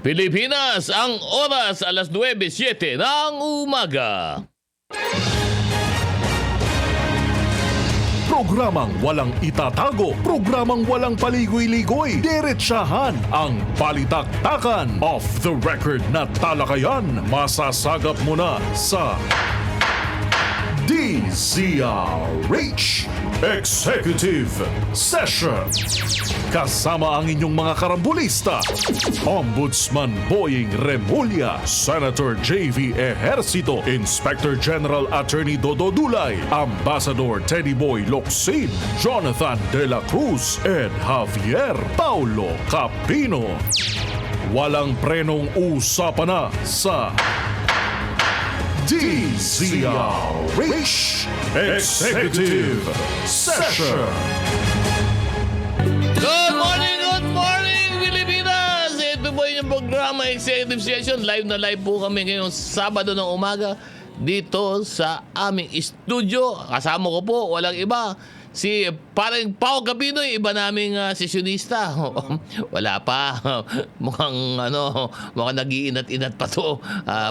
Pilipinas, ang oras alas 9:07 ng umaga. Programang walang itatago, programang walang paligoy-ligoy, diretsahan ang balitaktakan. Off the record na talakayan, masasagap mo na sa DZRH Executive Session. Kasama ang inyong mga karambulista, Ombudsman Boying Remulla, Senator J.V. Ejercito, Inspector General Attorney Dodo Dulay, Ambassador Teddy Boy Locsin, Jonathan De La Cruz, and Javier Paulo Capino. Walang prenong usapan na sa DZRH Executive Session. Good morning, Pilipinas! Ito po yung programa Executive Session. Live na live po kami ngayong Sabado ng umaga dito sa aming studio. Kasama ko po, walang iba, si parang Pao Capino, iba naming sesyonista. Wala pa. Mukhang nag-iinat-inat pa to.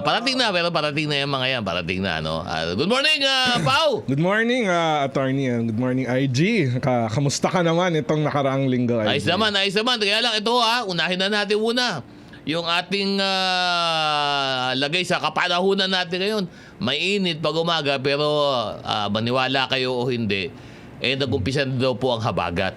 Parating na, pero parating na yung mga yan. Parating na, no? Good morning, Pao! Good morning, attorney. Good morning, IG. Kamusta ka naman itong nakaraang linggo, IG? Ayos naman. Kaya lang ito unahin na natin muna. Yung ating lagay sa kapanahunan natin ngayon. Mainit pag umaga, pero maniwala kayo o hindi, nag-umpisa na daw po ang habagat.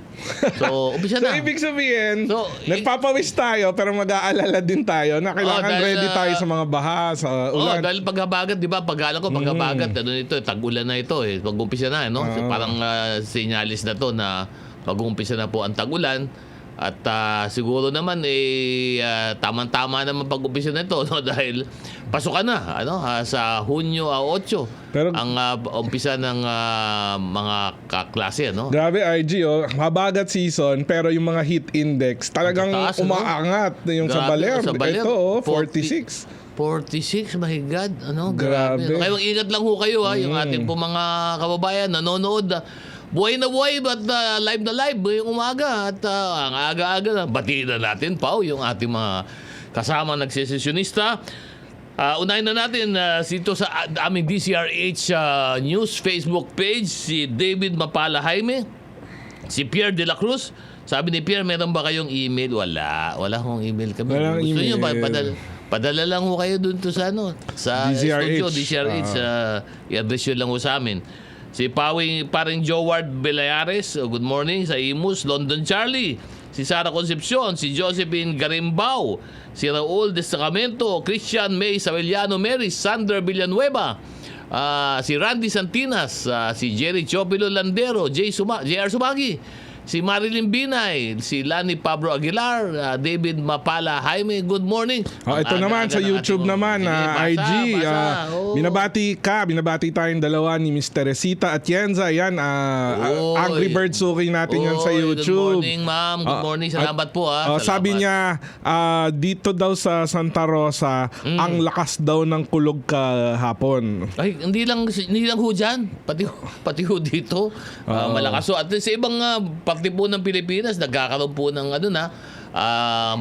So, umpisa na. So, ibig sabihin, nagpapawis tayo pero mag-aalala din tayo na kailangan ready tayo sa mga baha, sa ulan. Dahil paghabagat, di ba? Pag-alam ko, paghabagat, tag-ulan na ito. Pag-umpisa na, no? So, parang sinyalis na to na pag-umpisa na po ang tag-ulan. At siguro naman tama-tama naman pag-umpisa na ito, no? Dahil pasukan na sa Hunyo 8 pero, ang umpisa ng mga kaklase, no? Grabe, IG, habagat season pero yung mga heat index talagang taas, umaangat yung grabe, sa Baler. Ito 46. 46, my God. Grabe. Kaya ingat lang ho kayo, yung ating po mga kababayan nanonood. Buhay na buhay, but live na live yung umaga. At ang aga-aga na, batiin na natin, Pao, yung ating mga kasama nagsesesyonista. Unahin na natin dito sa aming DZRH News Facebook page, si David Mapala Jaime, si Pierre De La Cruz. Sabi ni Pierre, meron ba kayong email? Wala akong email kami. Walang Gusto email. nyo ba? Padala lang ho kayo dun to sa DZRH. studio, DZRH. I-address yun lang ho sa amin. Si paring Joward Belayares, good morning, sa Imus, London Charlie. Si Sara Concepcion, si Josephine Garimbao, si Raul De Sacramento, Christian May Savellano Mary, Sandra Villanueva, si Randy Santinas, si Jerry Chopilo Landero, JR Sumagi, si Marilyn Binay, si Lani Pablo Aguilar, David Mapala Jaime, good morning. Ito naman sa YouTube naman, IG. Binabati tayong dalawa ni Miss Teresita at Yenza. Yan, Angry Bird Suki natin yan sa YouTube. Good morning, ma'am. Good morning. Salamat po. Sabi niya, dito daw sa Santa Rosa, ang lakas daw ng kulog kahapon. Ay, hindi lang ho dyan. Pati ho dito. Malakas. So, at sa ibang parte po ng Pilipinas, nagkakaroon po ng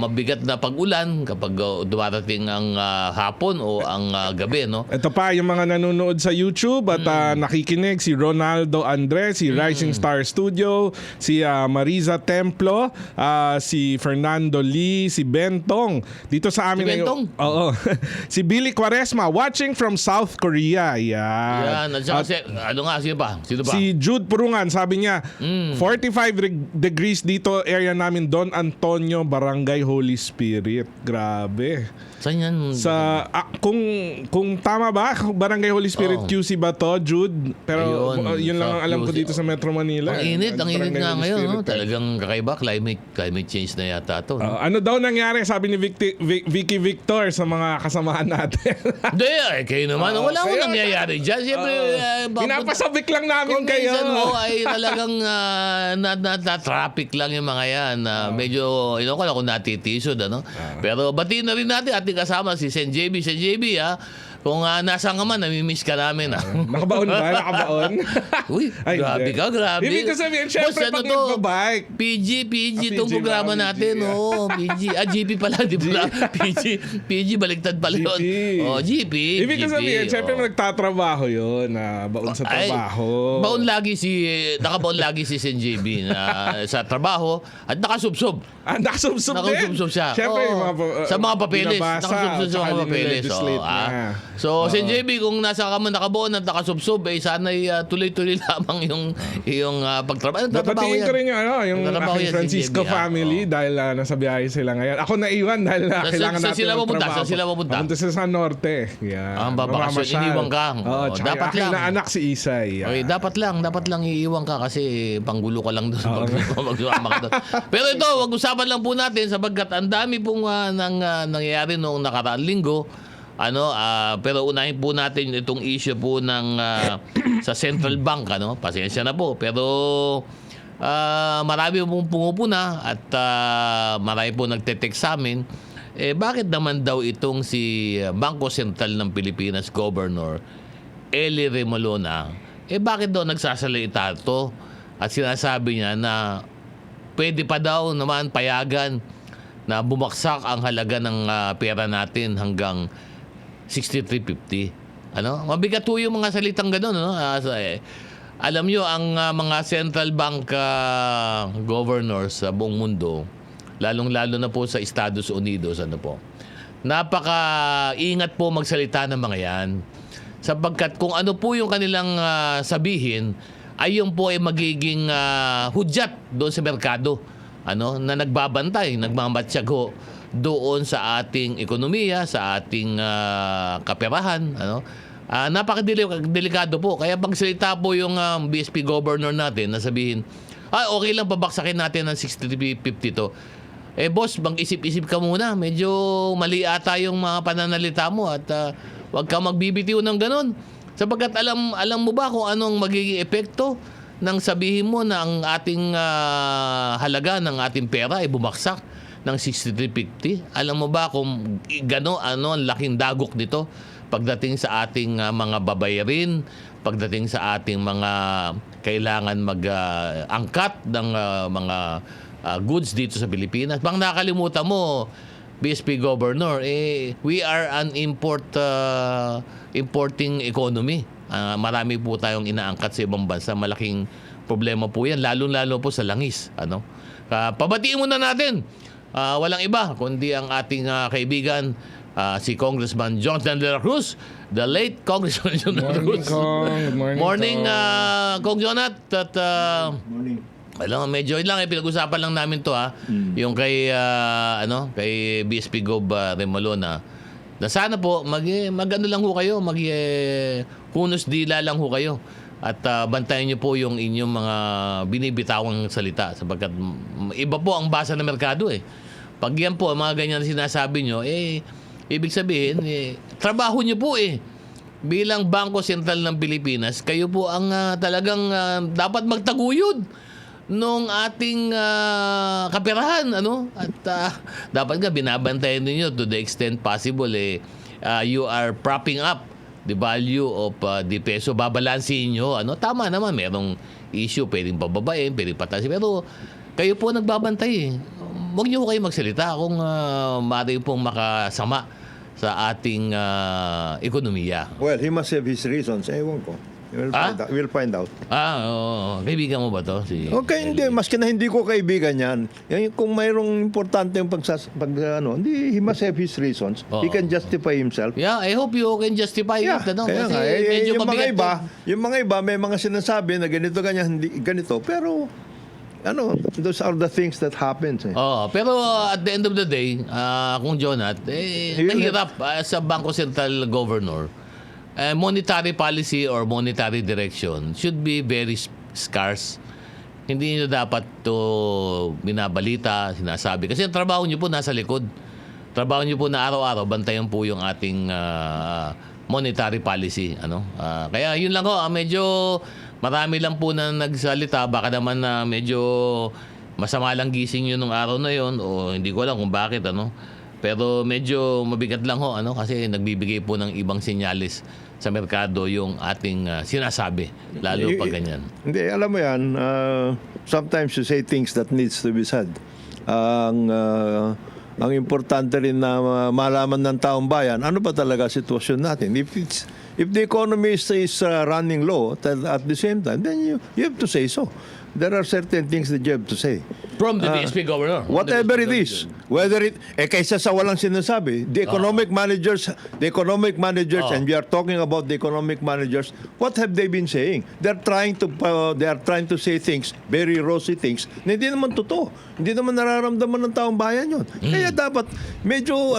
mabigat na pag-ulan kapag dumarating ang hapon o ang gabi, no? Ito pa yung mga nanonood sa YouTube at nakikinig, si Ronaldo Andres, si Rising Star Studio, si Mariza Templo, si Fernando Lee, si Bentong. Dito sa amin Si Bentong? Oo. Si Billy Quaresma watching from South Korea. Yan. At saka sino ba? Si Jude Purungan, sabi niya, 45 degrees dito area namin, Don Antonio, Barangay Holy Spirit. Grabe. Saan yan? Kung tama ba, Barangay Holy Spirit QC ba to, Jude? Pero yun lang ang alam ko dito sa Metro Manila. Ang init nga Holy ngayon. Spirit, Talagang kakaiba. Climate change na yata to. ano daw nangyari, sabi ni Vicky Victor sa mga kasamahan natin? Hindi, kayo naman. Wala mo nangyayari dyan. Siyempre, pinapasabik lang namin kung kayo. minsan mo ay talagang na-traffic lang yung mga yan. Medyo, kung natitisod. Pero batiin na rin natin ating kasama si Sen JB. Sen JB, Kung nasaan ka man, namimiss ka namin. Nakabaon ba? Nakabaon? Uy, Ay, grabe hindi. ka, grabe. Ibig ko sabihin, syempre, Boss, pag to? nagbabike. PG itong PG programa ba? natin. PG, Oo, PG. GP pala, di ba? PG, baliktad pala yun. GP. Oh, GP. Ibig ko sabihin, syempre oh. nagtatrabaho yun. Baon sa Ay, trabaho. nakabaon lagi si Sen JB na sa trabaho at nakasubsob. Nakasubsob din. Nakasubsob siya. Syempre, Oo. yung sa mga papeles. binabasa, Nakasubsob sa tsaka mga papeles. nile-legislate Oo, niya. So, Sen JB, kung nasa ka man nakabaon at nakasubsob, sana'y tuloy-tuloy lamang yung pagtrabaho. Batiin ko rin yung Nagtatrabaho aking yan si Francisco JB, family oo. dahil nasa biyahe sila ngayon. Ako naiwan dahil kailangan saan natin sila pupunta? magtrabaho. Saan sila pupunta? Pupunta sila sa norte. Yan. Babakasyon, Mamamasyal. iniwan ka. Oo, Oo, tsaka dapat yung aking lang. na anak si Isay. Yan. Okay, dapat lang iiwan ka kasi panggulo ka lang doon magsama ka doon. Pero ito, wag-usapan lang po natin sapagkat ang dami pong nangyayari noong nakaraang linggo. Pero unahin po natin itong issue po ng sa Central Bank, Pasensya na po, pero marami pong pumupuna at marami po nagte-text sa amin. Bakit naman daw itong si Bangko Sentral ng Pilipinas Governor Eli Remolona, bakit daw nagsasalita ito at sinasabi niya na pwede pa daw naman payagan na bumaksak ang halaga ng pera natin hanggang 63.50. Mabigat po yung mga salitang gano'n. Alam nyo, ang mga central bank governors sa buong mundo, lalong-lalo na po sa Estados Unidos, napaka-ingat po magsalita ng mga yan. Sapagkat kung ano po yung kanilang sabihin, ay yun po ay magiging hudyat doon sa merkado. Na nagbabantay, nagmamatsyag ho doon sa ating ekonomiya, sa ating kaperahan. Napakadelikado po. Kaya pagsalita po yung BSP governor natin na sabihin, okay lang pabaksakin natin ng 63.50 to. Boss, mag-isip-isip ka muna. Medyo mali ata yung mga pananalita mo at huwag ka magbibitiw ng ganun. Sapagkat alam mo ba kung anong magiging epekto nang sabihin mo na ang ating halaga ng ating pera ay bumaksak ng 63.50? Alam mo ba kung ano ang laking dagok nito pagdating sa ating mga babayarin, pagdating sa ating mga kailangan mag-angkat ng mga goods dito sa Pilipinas? Bang nakalimutan mo, BSP Governor, we are an importing economy. Marami po tayong inaangkat sa ibang bansa. Malaking problema po yan, lalo-lalo po sa langis. Pabatiin muna natin. Walang iba kundi ang ating kaibigan, si Congressman Jonathan de la Cruz, the late Congressman Jonathan de la Cruz. Good morning, Morning, Kong. Kong Jonat. At, Morning. medyo lang pinag-usapan lang namin to yung kay kay BSP Gov Remolona na sana po mag-ano lang ho kayo, hunos dila lang ho kayo at bantayan niyo po yung inyong mga binibitawang salita sapagkat iba po ang basa ng merkado Pag yan po mga ganyan sinasabi niyo ibig sabihin trabaho niyo po bilang Bangko Sentral ng Pilipinas, kayo po ang talagang dapat magtaguyod nung ating kaperahan, at dapat nga binabantayan ninyo to the extent possible you are propping up the value of the peso, babalansin nyo, tama naman, merong issue, pwedeng bababain, pwedeng patasin, pero kayo po nagbabantay huwag nyo kayo magsalita kung maaari pong makasama sa ating ekonomiya. Well, he must have his reasons. Ewan ko. We'll find out. Oo. Kaibigan mo ba to? Okay, hindi. Maski na hindi ko kaibigan yan. Kung mayroong importante yung hindi, he must have his reasons. Oo. He can justify himself. Yeah, I hope you can justify it. Kaya Kasi nga, medyo yung mga mabigat iba, to. yung mga iba may mga sinasabi na ganito, ganyan, hindi ganito. Pero, those are the things that happens. Pero at the end of the day, kung Jonat, mahirap sa Bangko Sentral Governor, monetary policy or monetary direction should be very scarce. Hindi nyo dapat to binabalita, sinasabi. Kasi ang trabaho nyo po nasa likod. Trabaho nyo po na araw-araw, bantayan po yung ating monetary policy. Kaya yun lang ho, medyo marami lang po na nagsalita. Baka naman medyo masama lang gising yun nung araw na yun o hindi ko alam kung bakit. Pero medyo mabigat lang ho kasi nagbibigay po ng ibang senyales sa merkado yung ating sinasabi, lalo pag ganyan. Hindi, alam mo yan, sometimes you say things that needs to be said. Ang importante rin na malaman ng taong bayan, ano ba talaga sitwasyon natin? If the economy is running low at the same time, then you have to say so. There are certain things that you have to say. From the BSP governor. Whatever it is, whether kaysa sa walang sinasabi, the economic managers, and we are talking about the economic managers, what have they been saying? They are trying to say things, very rosy things, na hindi naman totoo. Hindi naman nararamdaman ng taong bayan yun. Kaya dapat, medyo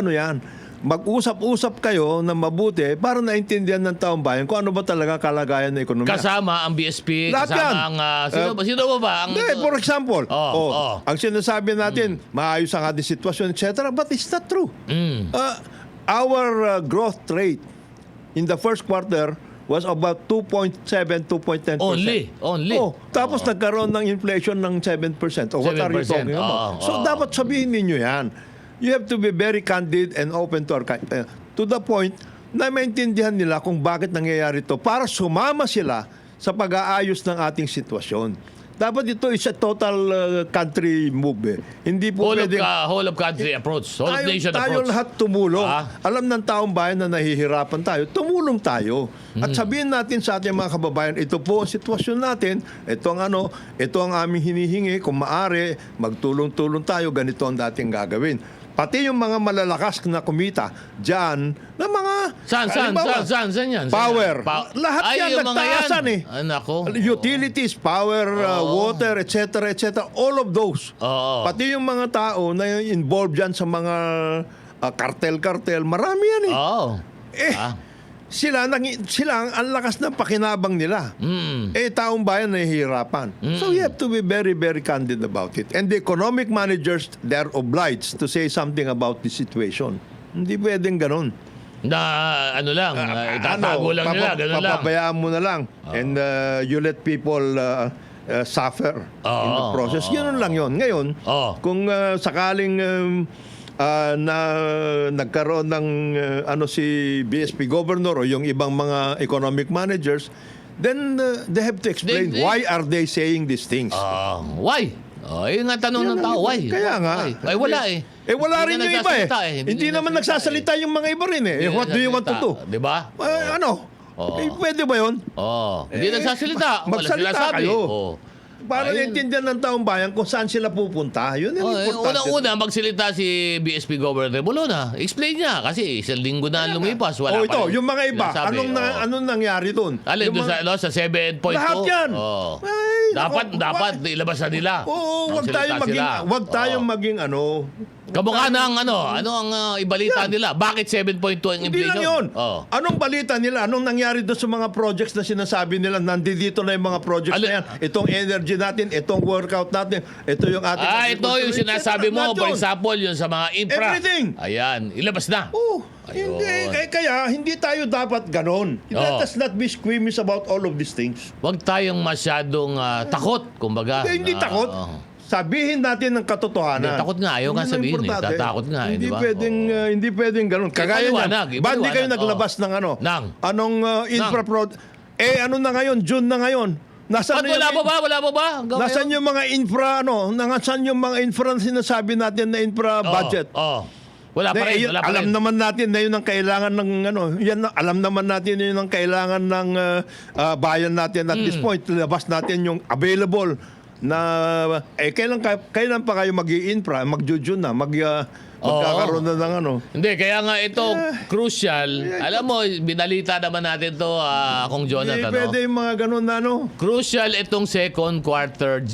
mag-usap-usap kayo na mabuti para naintindihan ng taong bayan kung ano ba talaga kalagayan ng ekonomiya. Kasama ang BSP, Lahat kasama yan. ang sino ba? Hindi, for example, ang sinasabi natin, maayos ang ating sitwasyon, etc. But it's not true. Our growth rate in the first quarter was about 2.7, 2.10%. Only. Tapos nagkaroon ng inflation ng 7%. What are you 7%? talking about? So dapat sabihin ninyo yan. You have to be very candid and open to the point na maintindihan nila kung bakit nangyayari ito para sumama sila sa pag-aayos ng ating sitwasyon. Dapat ito is a total country move. Hindi po pwedeng whole of country approach. Whole of nation tayo approach. lahat tumulong. Alam ng taong bayan na nahihirapan tayo, tumulong tayo. At sabihin natin sa ating mga kababayan, ito po ang sitwasyon natin, ito ang aming hinihingi, kung maaari, magtulong-tulong tayo, ganito ang dating gagawin. Pati yung mga malalakas na kumita dyan, na mga... Saan yan? Power. Lahat yan, nagtaasan eh. Nako. Utilities, power, water, etc., etc. All of those. Pati yung mga tao na involved dyan sa mga kartel-kartel, marami yan eh. Sila ang lakas ng pakinabang nila. Taong bayan nahihirapan. So you have to be very, very candid about it. And the economic managers, they're obliged to say something about the situation. Hindi pwedeng ganun. Itatago lang nila, ganun lang. Papabayaan mo na lang. And you let people suffer in the process. Ganun lang yon. Ngayon, kung sakaling na nagkaroon ng si BSP governor o yung ibang mga economic managers, then they have to explain why are they saying these things. Why? Yun nga tanong ng tao, why? Kaya nga. Ay, wala eh. Wala rin yung iba eh. Hindi naman nagsasalita yung mga iba rin eh. What do you want to do? Di ba? Pwede ba yun? Hindi nagsasalita. Magsalita kayo. Para Ayun. naintindihan ng taong bayan kung saan sila pupunta. Yun ang importante. Unang-una, magsalita si BSP Governor Remolona. Explain niya kasi isang linggo na lumipas. Wala pa rin yung mga iba, sinasabi. anong nangyari doon? Alin doon sa 7.2? Lahat yan. Dapat ilabas na nila. Wag tayong maging Kamukha ng ano ang ibalita nila? Bakit 7.2 ang Hindi lang inflation? yun. Anong balita nila? Anong nangyari doon sa mga projects na sinasabi nila? Nandito na yung mga projects na yan. Itong energy natin, itong workout natin, ito yung ating... Ito yung sinasabi mo, for example, yung sa mga infra. Everything. Ayan, ilabas na. Kaya hindi tayo dapat ganon. Let us not be squeamish about all of these things. Huwag tayong masyadong takot, kumbaga. Hindi takot. Sabihin natin ng katotohanan. Takot nga, ayaw nga sabihin eh. Tatakot nga eh, di ba? Hindi pwedeng ganun. Kagaya niyan. Ba't di kayo naglabas ng anong infra project? Ano na ngayon? June na ngayon. Nasaan Wala mo ba? Nasaan yung mga infra, nasaan yung mga infra na sinasabi natin na infra budget? Wala pa rin. Alam naman natin na yun ang kailangan ng alam naman natin na yun ang kailangan ng bayan natin at this point. Labas natin yung available na kailan pa kayo mag-i-infra, mag-jujun na, magkakaroon na ng Hindi, kaya nga ito crucial. Alam mo, binalita naman natin to Kung Jonathan. Hindi pwede yung mga ganun na Crucial itong second quarter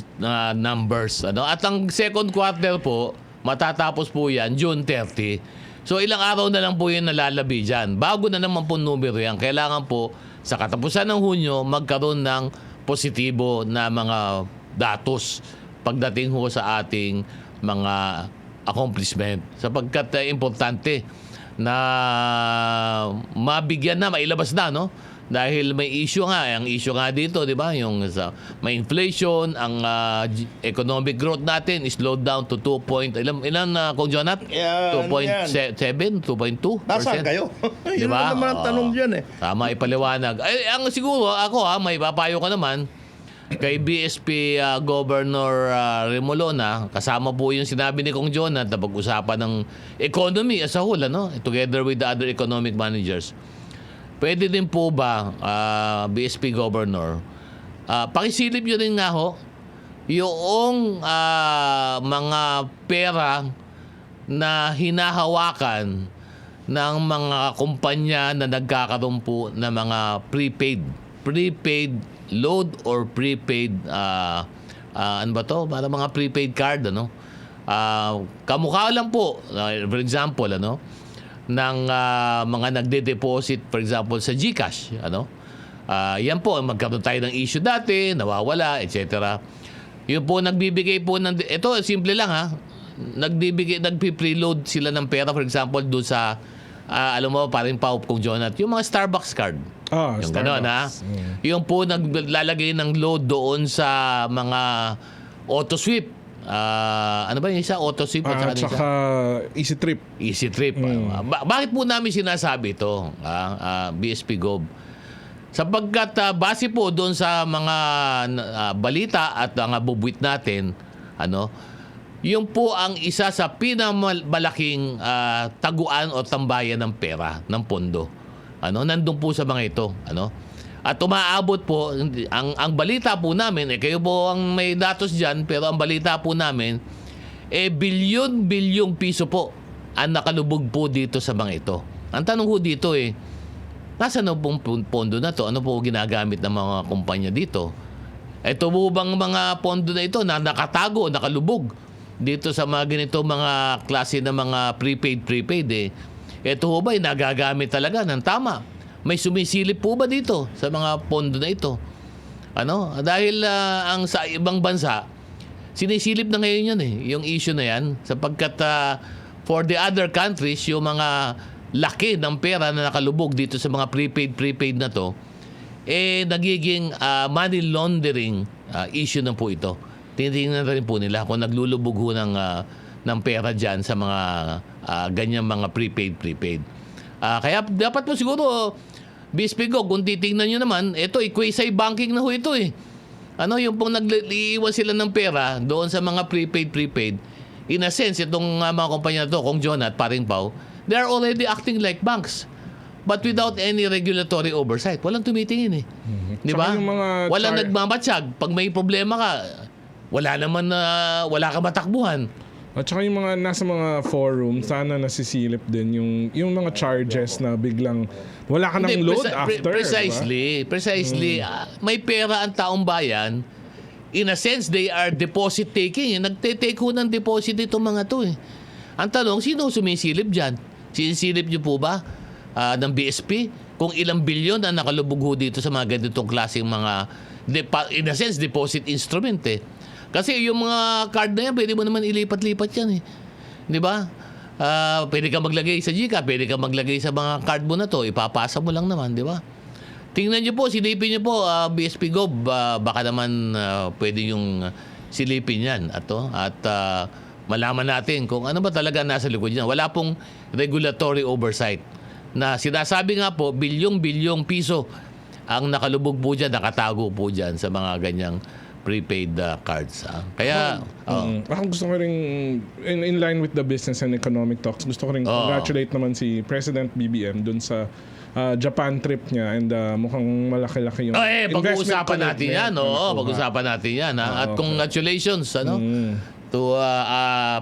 numbers. At ang second quarter po, matatapos po yan June 30. So ilang araw na lang po yun nalalabi dyan. Bago na naman po numero yan. Kailangan po sa katapusan ng Hunyo magkaroon ng positibo na mga datos pagdating ho sa ating mga accomplishment. Sapagkat importante na mabigyan na, mailabas na Dahil may issue nga, ang issue nga dito, di ba? Yung may inflation, ang economic growth natin is slowed down to 2 ilan Kong Jonat? Yan, 2.7, 2.2%. Nasaan kayo? Yun Diba? naman ang tanong dyan eh. Tama, ipaliwanag. Ay, ang siguro, ako may papayo ka naman, kay BSP Governor Remolona, kasama po yung sinabi ni Kong Jonat na pag-usapan ng economy as a whole, together with the other economic managers. Pwede din po ba, BSP Governor, pakisilip nyo rin nga ho, yung mga pera na hinahawakan ng mga kumpanya na nagkakaroon po ng mga prepaid load or prepaid, ano ba to? Para mga prepaid card, kamukha lang po, for example, ng mga nagde-deposit, for example, sa GCash, yan po, magkaroon tayo ng issue dati, nawawala, etc. Yun po, nagbibigay po ng, ito, simple lang nagpi-preload sila ng pera, for example, doon sa, alam mo, parang Kong Jonat, yung mga Starbucks card. Yung gano'n, Yung po, naglalagay ng load doon sa mga auto-sweep. Ano ba yung isa? Auto-sweep at saka Easy Trip. Easy Trip. Bakit po namin sinasabi ito, BSP Gov? Sapagkat base po doon sa mga balita at mga bubwit natin, yung po ang isa sa pinamalaking taguan o tambayan ng pera, ng pondo. Nandun po sa mga ito. At umaabot po, ang balita po namin, kayo po ang may datos dyan, pero ang balita po namin, bilyon-bilyong piso po ang nakalubog po dito sa mga ito. Ang tanong po dito nasaan na pong pondo na to? Ano po ginagamit ng mga kumpanya dito? Ito po bang mga pondo na ito na nakatago, nakalubog dito sa mga ganito mga klase ng mga prepaid? Ito po ba'y nagagamit talaga ng tama? May sumisilip po ba dito sa mga pondo na ito? Dahil ang sa ibang bansa, sinisilip na ngayon yan yung issue na yan, sapagkat for the other countries, yung mga laki ng pera na nakalubog dito sa mga prepaid na to, nagiging money laundering issue na po ito. Tinitingnan na rin po nila kung naglulubog ho ng pera dyan sa mga ganyang mga prepaid. Kaya dapat po siguro, BSP Go, kung titingnan nyo naman, ito, quasi banking na ho ito yung pong nag-iiwan sila ng pera doon sa mga prepaid. In a sense, itong mga kumpanya na to, Kong Jonat, paring Pao, they are already acting like banks. But without any regulatory oversight. Walang tumitingin Di ba? Walang nagmamatsyag. Pag may problema ka, wala ka matakbuhan. At saka yung mga nasa mga forum, sana nasisilip din yung mga charges na biglang wala ka ng load after. Precisely. May pera ang taong bayan. In a sense, they are deposit taking. Nagte-take ho ng deposit itong mga to Ang tanong, sino sumisilip dyan? Sinisilip niyo po ba ng BSP? Kung ilang bilyon ang nakalubog ho dito sa mga ganitong klaseng mga, in a sense, deposit instrument Kasi yung mga card na yan, pwede mo naman ilipat-lipat yan Di ba? Pwede ka maglagay sa GCash, pwede ka maglagay sa mga card mo na to, ipapasa mo lang naman, di ba? Tingnan nyo po, silipin nyo po, BSP Gov, baka naman pwede yung silipin yan at malaman natin kung ano ba talaga nasa likod niya. Wala pong regulatory oversight na sinasabi nga po, bilyong-bilyong piso ang nakalubog po dyan, nakatago po dyan sa mga ganyang prepaid cards. Kaya, ako gusto ko rin, in line with the business and economic talks, gusto ko rin congratulate naman si President BBM dun sa Japan trip niya and mukhang malaki-laki yung pag-uusapan natin yan. Pag-uusapan natin yan. At congratulations to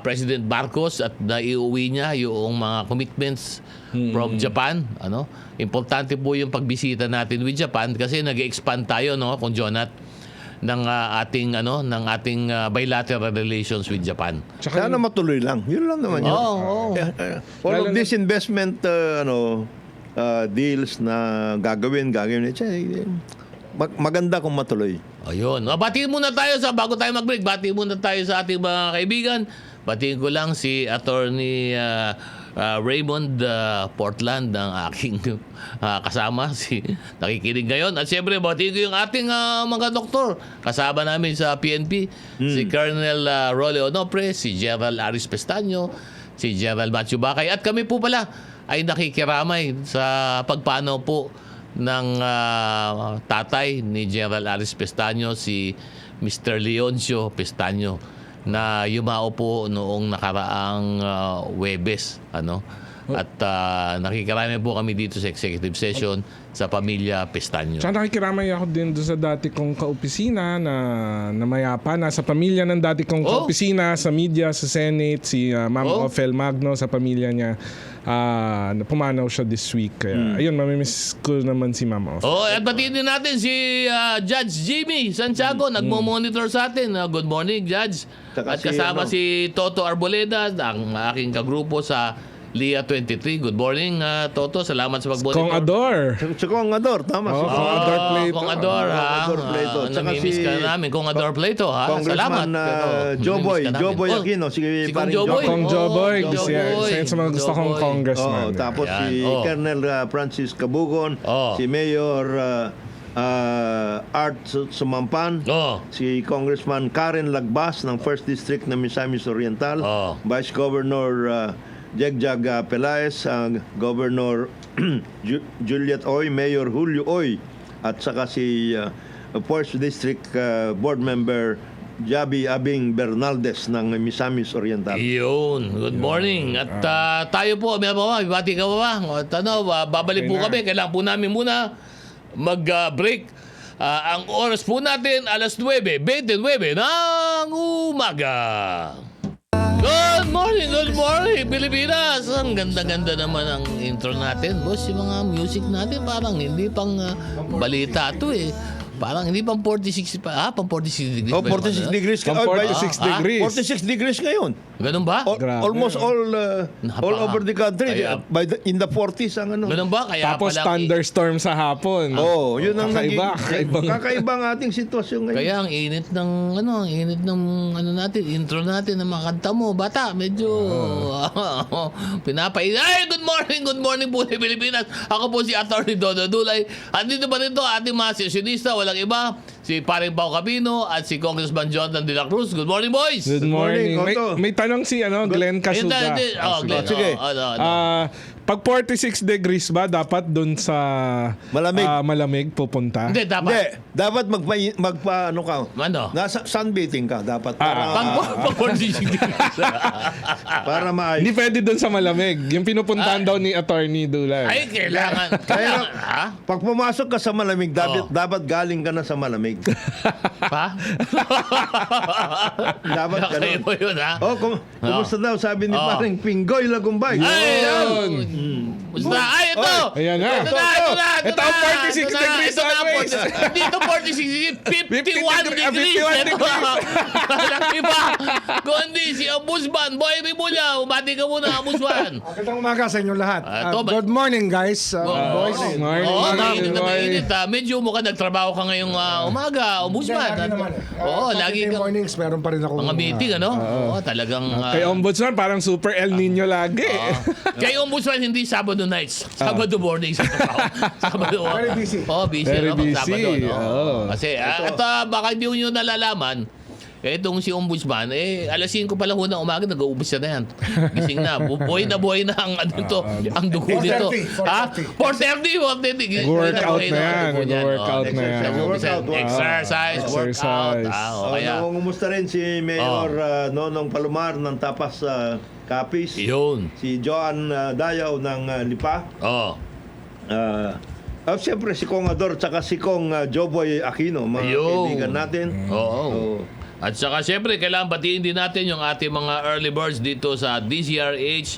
President Marcos at naiuwi niya yung mga commitments from Japan. Importante po yung pagbisita natin with Japan kasi nag-expand tayo, Kung Jonat, ng ating bilateral relations with Japan. Sana matuloy lang. Yun lang naman yun. All of this investment deals na gagawin maganda kung matuloy. Ayun. Batiin muna tayo bago tayo mag-break. Batiin muna tayo sa ating mga kaibigan. Batiin ko lang si Attorney Raymond Portland ang aking kasama, nakikinig ngayon. At siyempre, batiin ko yung ating mga doktor. Kasama namin sa PNP, si Colonel Rolly Onopre, si General Aris Pestaño, si General Matthew Bakay. At kami po pala ay nakikiramay sa pagpanaw po ng tatay ni General Aris Pestaño, si Mr. Leoncio Pestaño, na yumao po noong nakaraang Huwebes, at nakikiramay po kami dito sa executive session sa pamilya Pestaño. Tsaka nakikiramay ako din doon sa dati kong kaopisina na mayapa. Nasa pamilya ng dati kong kaopisina sa media, sa Senate, si Ma'am Ophel Magno, sa pamilya niya. Pumanaw siya this week. Kaya, ayun, mamimiss ko naman si Ma'am Ophel. At batiin din natin si Judge Jimmy Santiago, nagmo-monitor sa atin. Good morning, Judge. Saka At kasama si Toto Arboleda, ang aking kagrupo sa LIA 23. Good morning, Toto. Salamat sa pag-monitor. Kong Ador. Si Kong Ador, tama. Oh, Kong Ador Plato. Kong Ador, ha? Kong Ador Plato. Tsaka Namimiss ka namin. Kong Ador Plato, ha? Salamat. Congressman Joboy Joboy Aquino. Si Kong paring Joboy. Kong Joboy. Joboy. Isa sa mga gusto kong Joboy. congressman. Tapos Yan. si Colonel Francis Cabugon, si Mayor Art Sumampan, si Congressman Karen Lagbas ng 1st District ng Misamis Oriental, Vice Governor Jegjag Pelaez, Governor Juliet Oy, Mayor Julio Oy, at saka si 1st District Board Member Jabi Abing Bernaldez ng Misamis Oriental. Yun. Good morning. At tayo po, may bati ka ba? At babalik po kami. Kailangan po namin muna mag-break. Ang oras po natin, alas 9:29 ng umaga. Good morning, Pilipinas! Ang ganda-ganda naman ang intro natin. Boss, yung mga music natin parang hindi pang balita to eh. Parang hindi pang 46 pa. Pang 46 degrees. 46 degrees. Pang 46 degrees. 46 degrees ngayon. Ganun ba? Almost all over the country. Kaya- In the 40s ang ano. Ganun ba? Kaya Tapos palang- thunderstorm sa hapon. Yun ang Kakaiba. ang ating sitwasyon ngayon. Kaya ang init ng natin, intro natin ng mga kanta mo. Bata, medyo pinapain. Ay, good morning po sa Pilipinas. Ako po si Atty. Dodo Dulay. Andito pa rin ating mga sesionista, walang iba, si Paring Pao Cabino at si Congressman Jonathan De La Cruz. Good morning, boys! Good morning. morning, Otto. May tanong si Glenn Casuga. Glenn. Sige. Pag 46 degrees ba, dapat dun sa Malamig. malamig pupunta? Hindi, dapat. Hindi, dapat ano ka. Ano? Nasa sunbathing ka dapat para Pag 46 para maayos. Hindi pwede dun sa malamig. Yung pinupuntahan daw ni Attorney Dulay. Ay, kailangan. Ha? Pag pumasok ka sa malamig, dapat galing ka na sa malamig. Pa? Dapat Kaya ganun. mo yun, ha? Kumusta daw sabi ni paring Pinggoy Lagumbay. Ay, Basta, ay, ito! Ayan na. Ito na! Ito ang 46 degrees always. Dito 46, 51 degrees. 51 degrees. Walang iba. Kundi si Ombudsman, Boy Rimulya. Umati ka muna, Ombudsman. Magandang umaga sa inyong lahat. Good morning, guys. Boys. Morning, Oo, morning, mainit na Roy. mainit. Medyo mukhang nagtrabaho ka ngayong umaga, Ombudsman. Lagi naman. Oo, lagi Saturday kang mornings, meron pa rin ako. mga meeting, ano? Oo, talagang... Kay Ombudsman, parang super El Nino lagi. Kay Ombudsman, hindi Sabado nights. Sabado mornings. Sabado. Very busy. Oh, busy. Very no? Pag busy. Sabado, no? Oo. Kasi, baka hindi nyo nalalaman, itong si Ombudsman, alas 5 pa lang ng umaga, nag-uubos siya na yan. Gising na. Buhay na ang ano ito, ang dugo nito. 4:30. Workout na yan. Workout na yan. Exercise, workout. Kaya, Nangungumusta rin si Mayor Nonong Palomar ng Tapas Capiz. yun. Si Joan Dayaw ng Lipa. Oh. Siyempre si Kong Ador tsaka si Kong Joboy Aquino, mga Ayun. kaibigan natin. Oo. At saka siyempre, kailangan batiin din natin yung ating mga early birds dito sa DZRH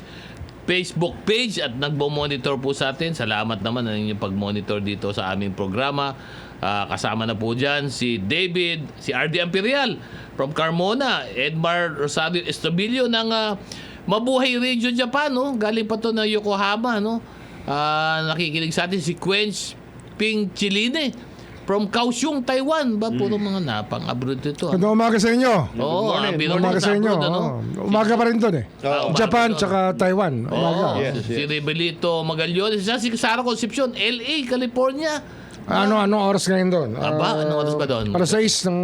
Facebook page at nagbo-monitor po sa atin. Salamat naman ang inyong pag-monitor dito sa aming programa. Kasama na po dyan si David, si RD Imperial from Carmona, Edmar Rosario Estabilio ng Mabuhay Radio Japan, no? Galing pa to ng Yokohama, no? Nakikinig sa atin si Quench Ping Chiline from Kaohsiung, Taiwan. Ba, puro mga napang-abroad ito. Magandang umaga sa inyo. Oo, ang Magandang umaga sa inyo. Umaga pa rin doon eh. Japan tsaka Taiwan. Umaga. Si Rebelito Magallanes, si Sara Concepcion, LA, California. Anong oras ngayon doon? Aba, anong oras ba doon? Para 6 ng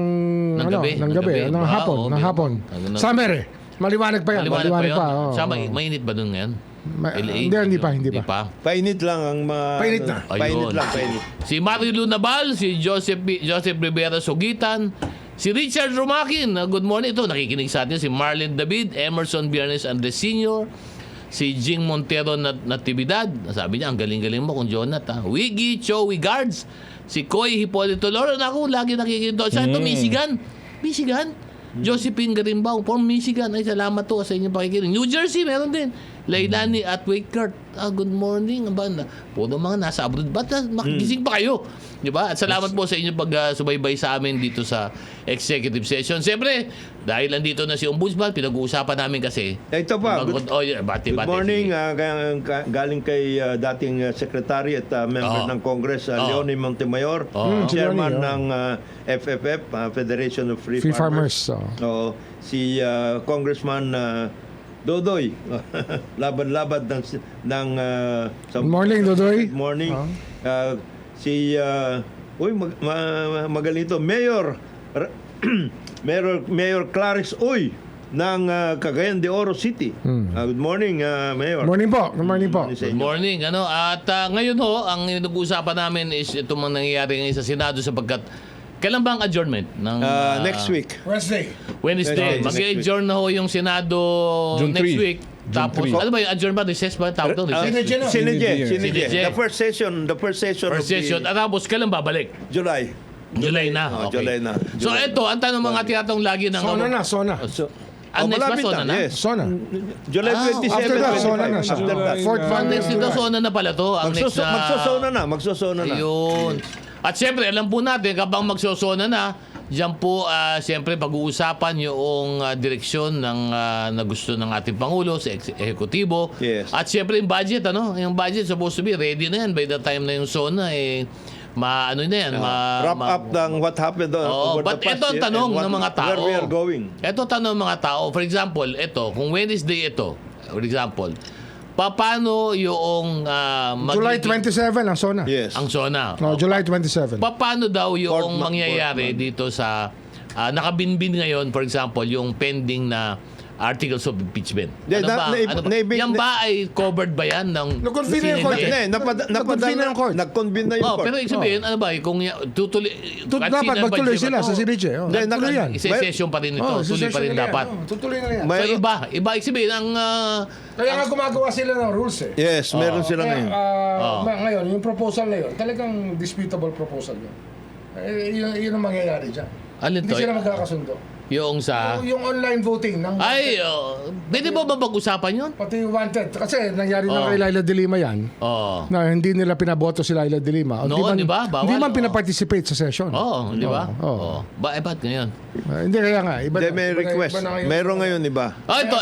gabi. Ng hapon. Ng hapon. Summer eh. Maliwanag pa yan. Maliwanag pa pa. yun. oo. Sama, mainit ba doon ngayon? LA? Hindi pa. Painit lang ang Painit na. Ayun. painit. Si Marilu Nabal, si Joseph Rivera Sogitan, si Richard Rumakin, good morning. Ito, nakikinig sa atin. Si Marlene David, Emerson Biernes Andres Sr., si Jing Montero Natividad. Sabi niya, ang galing-galing mo kung Jonathan. Wiggy Chowi Guards, si Koy Hipolito Loren. Ako, lagi nakikinig doon. Saan ito? Michigan. Josephine Garimbaw from Michigan. Ay, salamat to sa inyong pakikinig. New Jersey, meron din. Lailani at Wakert. Good morning. Puro mga nasa abroad. Ba't makigising pa kayo? Diba? At salamat po sa inyong pag-subaybay sa amin dito sa executive session. Siyempre, dahil nandito na si Ombudsman, pinag-uusapan namin kasi. Ito pa. Good Morning. Galing kay dating secretary at member ng Congress, Leonie Montemayor, chairman ng FFF, Federation of Free Farmers. So, si Congressman Dodoy, laban-laban ng Good morning, Dodoy. Good morning. Si magaling ito, Mayor Clarice Uy ng Cagayan de Oro City. Good morning, Mayor. Morning po. Good morning po. Sa Good inyo. morning. At ngayon ho, ang nag-uusapan namin is itong mga nangyayari ngayon sa Senado sapagkat kailan ba ang adjournment? Next week. Wednesday. Wednesday. Next Mag-adjourn na ho yung Senado June next 3. week. Tapos, 3. ano ba yung adjourn ba? Recess ba? Tawag doon? Recess? Sinidje. The first session First of session. the At tapos, kailan babalik? July. July na. Okay. July na. So, ito, ang tanong mga tiyatong lagi ng... Sona. Ang next ba, malapit Sona na? Yes. Sona. July 27, after that, Sona na 25. siya. After that. Fourth Ang next dito, Sona na pala to. Ang next na... Magsosona na. Ayun. At siyempre, alam po natin, kapag magsosona na, diyan po, siyempre, pag-uusapan yung direksyon na gusto ng ating Pangulo sa ehekutibo. Yes. At siyempre, yung budget, yung budget supposed to be ready na yan by the time na yung SONA, ano na yan, Wrap up ng what happened over but the past ito ang year tanong and ng mga tao. where we are going. Ito tanong ng mga tao. For example, ito, kung Wednesday ito, for example, paano yung July 27 ang Sona. Yes. ang SONA? No, July 27. Paano daw yung Fourth mangyayari dito sa nakabinbin ngayon, for example, yung pending na articles of impeachment? Hindi, Ano ba? Yan ba ay covered ba yan ng Nag-convene na yung Senate? court. Napadala ng court. Nag-convene na yung court. Pero ibig sabihin, ano ba, kung tutuloy, Dapat magtuloy sila sa CBJ. Hindi, Tuloy yan. Isa-session pa rin ito. Tuloy pa rin dapat. Tutuloy na yan. So iba, ibig sabihin, ang Kaya nga gumagawa sila ng rules eh. Yes, meron sila Kaya, ngayon. ngayon, yung proposal na yun, talagang disputable proposal yun. Yun ang mangyayari dyan. Alin Hindi to? sila magkakasundo. yung sa... Yung online voting ng Pwede ba mapag-usapan yun? pati wanted. Kasi nangyari na kay Laila de Lima yan. Oo. Na hindi nila pinaboto si Laila de Lima. Noon, di ba? Bawal. Hindi man Oo. pinaparticipate sa session. Oo, di ba? Oo. Ba't ngayon? Hindi kaya nga. Iba, Hindi, may request. Meron ngayon iba. Ito.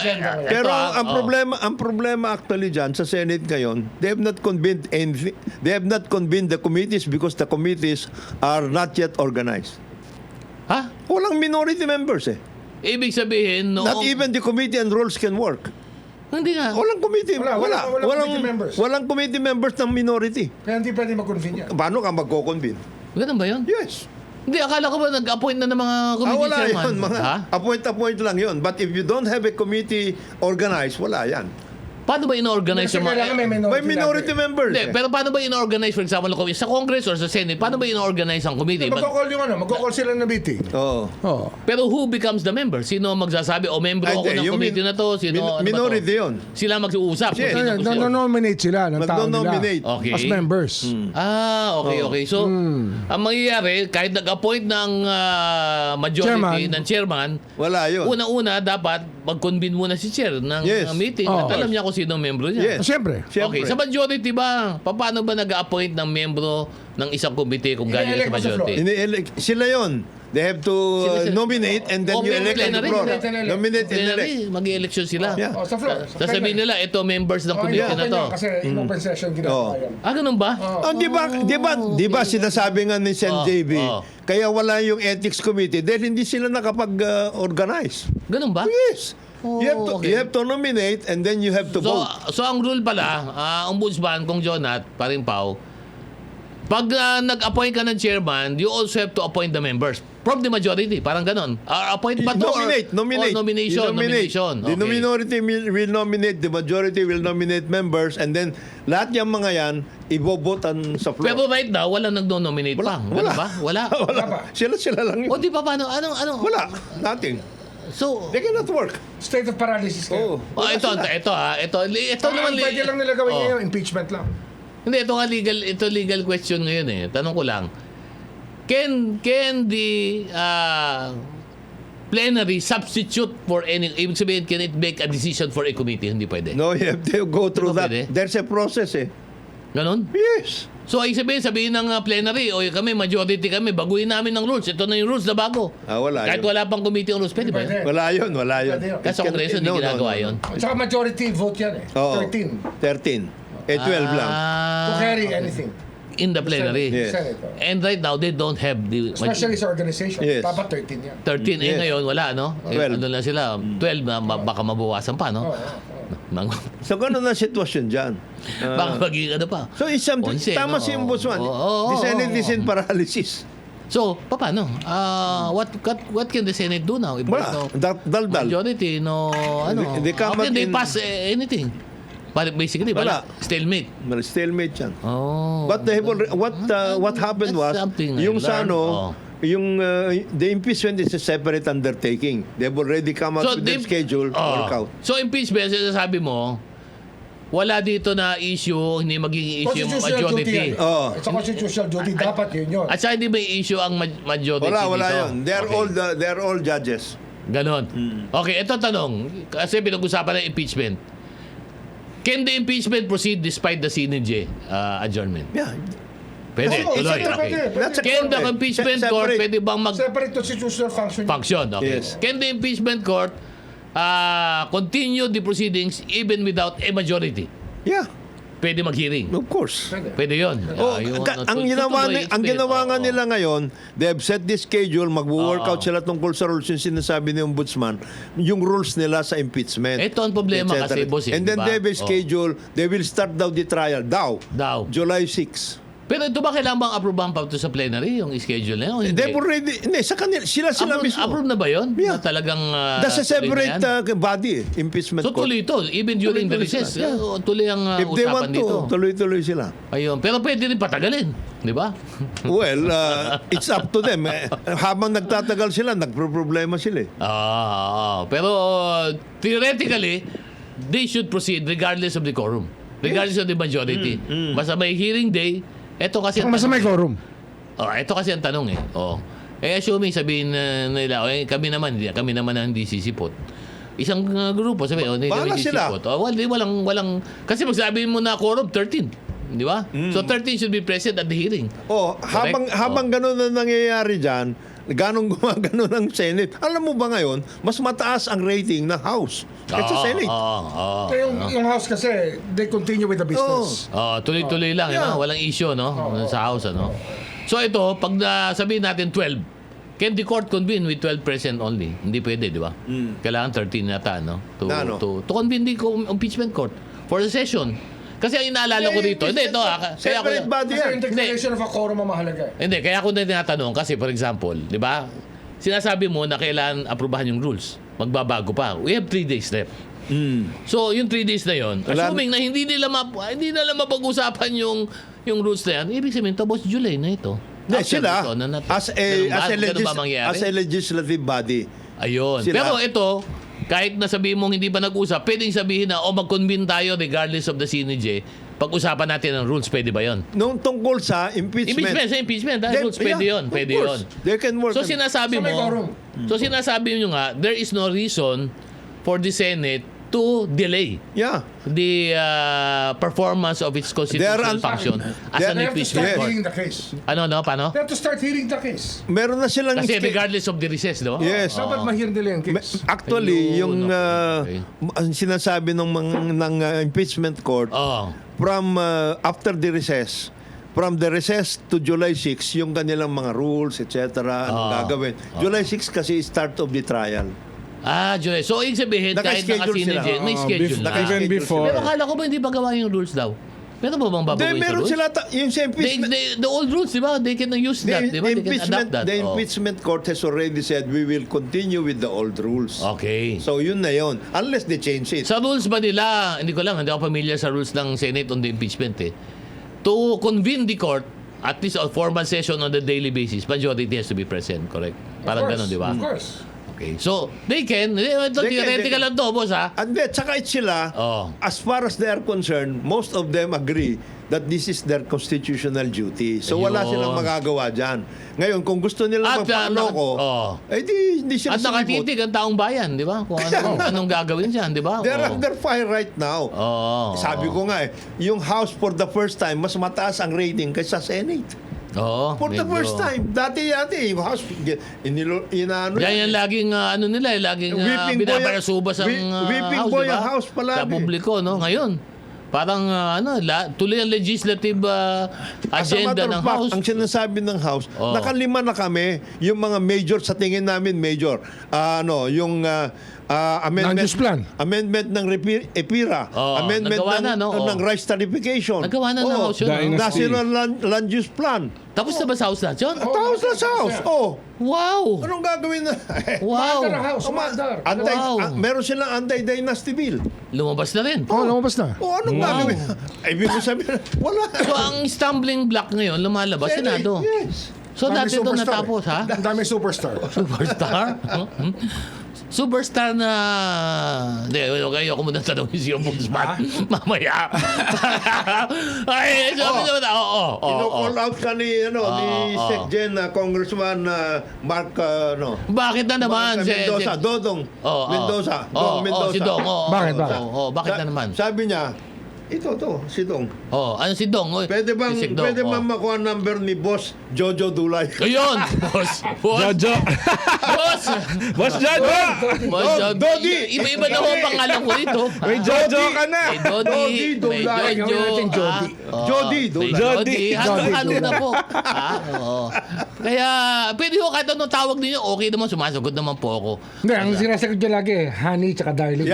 Pero ang problema actually dyan sa Senate ngayon, they have not convened anything. They have not convened the committees because the committees are not yet organized. Ha? Walang minority members eh. Ibig sabihin, noong... Not even the committee and rules can work. Hindi nga. Walang committee. Walang committee members. Walang committee members ng minority. Kaya hindi pwede mag-convene yan. Paano ka magko-convene? Ganun ba yun? Yes. Hindi, akala ko ba nag-appoint na ng mga committee Wala chairman? yun. Mga Ha? appoint lang yun. But if you don't have a committee organized, wala yan. Paano ba in-organize Kasi yung kailangan may mga... May minority lagi. members. Hindi, pero paano ba in-organize, for example, sa Congress or sa Senate, paano ba in-organize ang committee? Magkakall yung magkakall sila na meeting. Oo. Oo. Pero who becomes the member? Sino ang magsasabi, membro ako ng committee na to? Sino, ano ba to? minority yun. Sila mag-uusap. Yes. Kung sino gusto yun. Nominate sila ng tao nila. Nag-nominate. Okay. As members. Okay. So, ang mangyayari, kahit nag-appoint ng majority Chairman. ng chairman, Wala yun. una-una dapat mag-convene muna si chair ng Yes. meeting Oh. at alam niya kung sino ang membro niya. Yes. Siyempre. Okay, sa majority ba, paano ba nag-appoint ng membro ng isang komite kung galing sa I-elect mo sa majority? Sila yon. They have to nominate and then you elect on the plenary. floor. Nominate and elect. Nominate and elect. Plenary, mag-election sila. Yeah. Sa floor. Sasabihin nila, ito members ng committee na to. Kasi in open session ginagawa yan. Ganun ba? Oh, di ba sinasabi nga ni Sen JB, kaya wala yung ethics committee dahil hindi sila nakapag-organize. Ganun ba? Yes. Okay. You have to nominate and then you have to vote. So ang rule pala, ombudsman, kung Jonat, paring Pao, pag nag-appoint ka ng chairman, you also have to appoint the members. From the majority, parang ganon. Appoint ba to? Nominate. Nomination. You nominate. The Okay. minority will nominate, the majority will nominate members, and then lahat yung mga yan, ibobotan sa floor. Pero right now, wala nagno-nominate pa. Ganun ba? Wala. Wala. Sila lang yun. O di pa paano? Anong? Wala. Nothing. So, They cannot work. State of paralysis kayo. ito naman. Ang pwede lang nila gawin ngayon, impeachment lang. Hindi, ito nga legal question ngayon eh. Tanong ko lang. Can the plenary substitute for any, ibig sabihin, can it make a decision for a committee? Hindi pwede. No, you have to go through Hindi that. pwede? There's a process eh. Ganon? Yes. So, ibig sabihin ng plenary, o kami, majority kami, baguhin namin ng rules. Ito na yung rules na bago. Wala Kahit yun. wala pang committee ng rules, pwede ba yun? Wala yun. Pwede yun. Kasi sa Kongreso, hindi ginagawa yun. At saka majority vote yan eh. Oo. 13. 13. 12 lang. To carry anything. In the plenary. Yes. Senate. And right now, they don't have the Especially sa organization. Yes. Dapat 13 yan. 13. Yes. Ngayon, wala, no? 12. Ano lang sila? 12 na baka mabawasan pa, no? So, ganun ang sitwasyon dyan. Baka maging ano pa. So, it's something, 11, tama no? si Ombudsman. Oo, The Senate is in paralysis. So, paano? What can the Senate do now? If there's Wala. no Daldal. majority, no, ano? They come How can out they in- pass anything? Basically, wala. Wala. Stalemate. Stalemate yan. Oh. But they have what happened was, That's something I yung sa learned. ano, yung the impeachment is a separate undertaking. They've already come out with their schedule to work out. So, impeachment, sinasabi mo, wala dito na issue, hindi magiging issue yung Constitutional duty majority. yan. Oo. It's a constitutional duty. Dapat yun yun. At saka hindi may issue ang majority Wala dito. yun. They're all judges. Ganon. Okay, ito tanong. Kasi pinag-usapan ng impeachment. Can the impeachment proceed despite the CNJ adjournment? Yeah. Pwede, Oo, tuloy. pwede, Okay. pwede. That's a Can the correct. impeachment court Separate. pwede bang Separate constitutional function. mag-function? Okay. Yes. Can the impeachment court continue the proceedings even without a majority? Yeah. Pwede mag-hearing. Of course. Pwede yun. Oh, ang ginawa nga nila ngayon, they have set this schedule, mag-work out sila tungkol sa rules yung sinasabi ni Ombudsman, yung rules nila sa impeachment. Ito ang problema etc. kasi, boss. And then diba? they have a schedule, they will start daw the trial. Daw. July 6. Pero ito ba kailangan bang approvehan pa ito sa plenary, yung schedule na yun? o hindi? They've already, hindi, sa kanila, sila mismo. Approve na ba yun? Yeah. Na talagang That's a tuloy na separate yan? body, impeachment So court. tuloy ito, even during the Tuloy-tuloy recess. sila. Tuloy ang If they usapan want dito. to, tuloy-tuloy sila. Ayun. Pero pwede rin patagalin. Di ba? Well, it's up to them. Habang nagtatagal sila, nagproblema sila. Pero theoretically, they should proceed regardless of the quorum. Regardless of the majority. Basta may hearing day, eto kasi ang Mas may tanong. quorum. Ito kasi ang tanong eh. Assuming sabihin nila, kami naman ang hindi sisipot. Isang grupo sabi, hindi Bahala kami sila. sisipot. Walang kasi magsabihin mo na quorum 13. Di ba? So 13 should be present at the hearing. Habang ganun na nangyayari dyan, ganong gumagano ng Senate. Alam mo ba ngayon, mas mataas ang rating ng House kaysa Senate. Yung House kasi, they continue with the business. Tuloy-tuloy lang, Yeah. walang issue sa House. So ito, pag sabihin natin 12, can the court convene with 12 present only? Hindi pwede, di ba? Kailangan 13 yata, to convene the impeachment court for the session. Kasi ang inaalala ko dito, hindi, ito Separate body Kasi yan. yung declaration of a quorum ang mahalaga. Hindi, kaya ako na tinatanong kasi for example, di ba? Sinasabi mo na kailangan aprubahan yung rules. Magbabago pa. We have 3 days left. So, yung 3 days na yon, assuming na hindi nila mapag-usapan yung rules na yan, ibig sabihin, tapos July na ito. Hindi, After sila, ito, as ba mangyayari? a legislative body. Ayun. Sila. Pero ito, kahit na sabihin mong hindi pa nag-usap, pwedeng sabihin na, mag-convene tayo regardless of the CNJ, pag-usapan natin ang rules, pwede ba yun? Nung tungkol sa impeachment. Impeachment, Then, rules, pwede yeah, yun. of Pwede course. yun. They can work. So sinasabi So may mo, quorum. so sinasabi nyo nga, there is no reason for the Senate to delay Yeah. the performance of its constitutional function as an They have to impeachment start court. hearing the case. Paano? They have to start hearing the case. Meron na silang... Kasi regardless of the recess, di ba? Yes. Dapat ma-hear nila yung case. Actually, Ayun, yung okay. ang sinasabi ng impeachment court, Oh. from after the recess, from the recess to July 6, yung kanilang mga rules, etc. Anong gagawin. July 6 kasi is start of the trial. July. So, ibig sabihin, kahit Naka-schedule sila. nakasinigin, may schedule na. Even before. Pero akala ko ba hindi ba gawa yung rules daw? Meron ba bang babagoy sa Meron rules? sila, yung sa impeachment... The old rules, di ba? They can use that, di ba? They can adapt that. The impeachment court has already said we will continue with the old rules. Okay. So yun na yun. Unless they change it. Sa rules ba nila, hindi ako familiar sa rules ng Senate on the impeachment eh. To convene the court, at least a formal session on a daily basis, majority has to be present, correct? Parang Of course, ganun, di ba? Of course. Okay. So, they can. Theoretical lang to, boss, ha? And then, tsaka sila, Oh. as far as they are concerned, most of them agree that this is their constitutional duty. So wala Ayun. silang magagawa dyan. Ngayon, kung gusto nila At, magpaloko, hindi sila At nakatitig ang taong bayan, di ba? Kung anong gagawin dyan, di ba? They're under fire right now. Sabi ko nga yung House for the first time, mas mataas ang rating kaysa Senate. For the first time. Dati yung House, inaano. Yan yung laging, laging Whipping boy binabarasubas ang whipping House, boy di ba? ang House palagi. Sa publiko, no? Ngayon, parang, tuloy ang legislative As a agenda matter ng of fact, House. ang sinasabi ng House, nakalima na kami, yung mga major, sa tingin namin major, yung Land-use plan. amendment ng EPIRA, amendment nagawa na, no? ng rice tariffication. Nagawa na ng House yun, no? Dynasty. National Land Use Plan. Tapos na ba sa House na yun? Tapos na sa House. Wow! Anong gagawin na? Wow! Under the House, under. Wow. Meron silang anti-dynasty bill. Lumabas na rin. Lumabas na. Anong gagawin? Ibig ko sabihin, wala. So, ang stumbling block ngayon, lumalabas, Senado. Yes. So, Dami dati itong superstar. natapos, ha? Ang dami superstar. Superstar? Superstar na... Hindi, okay, ako muna tanongin si Ombudsman. Mamaya. Ay, sabi naman, Ino-call out ka ni Sec Gen, Congressman Mark, Bakit na naman? Mark Mendoza, Dodong Mendoza. Dong Mendoza. Si Dong. Bakit? Bakit na naman? Sabi niya, si Dong. Ano si Dong? Pwede bang Si Sec Dong, makuha number ni Boss Jojo Dulay? Ayun! Boss! Jojo. Boss! Boss Jojo! Boss Jojo. Dodi. Iba-iba na ho ang pangalan ko dito. May Jojo ka na. May Dodi. May Dulay. Jojo. Jody May Dulay. Jody. Jody. Halo na po. Oo. Kaya, pwede ho kahit anong tawag ninyo, okay naman, sumasagot naman po ako. Hindi, ang sinasagot niya lagi, honey tsaka darling.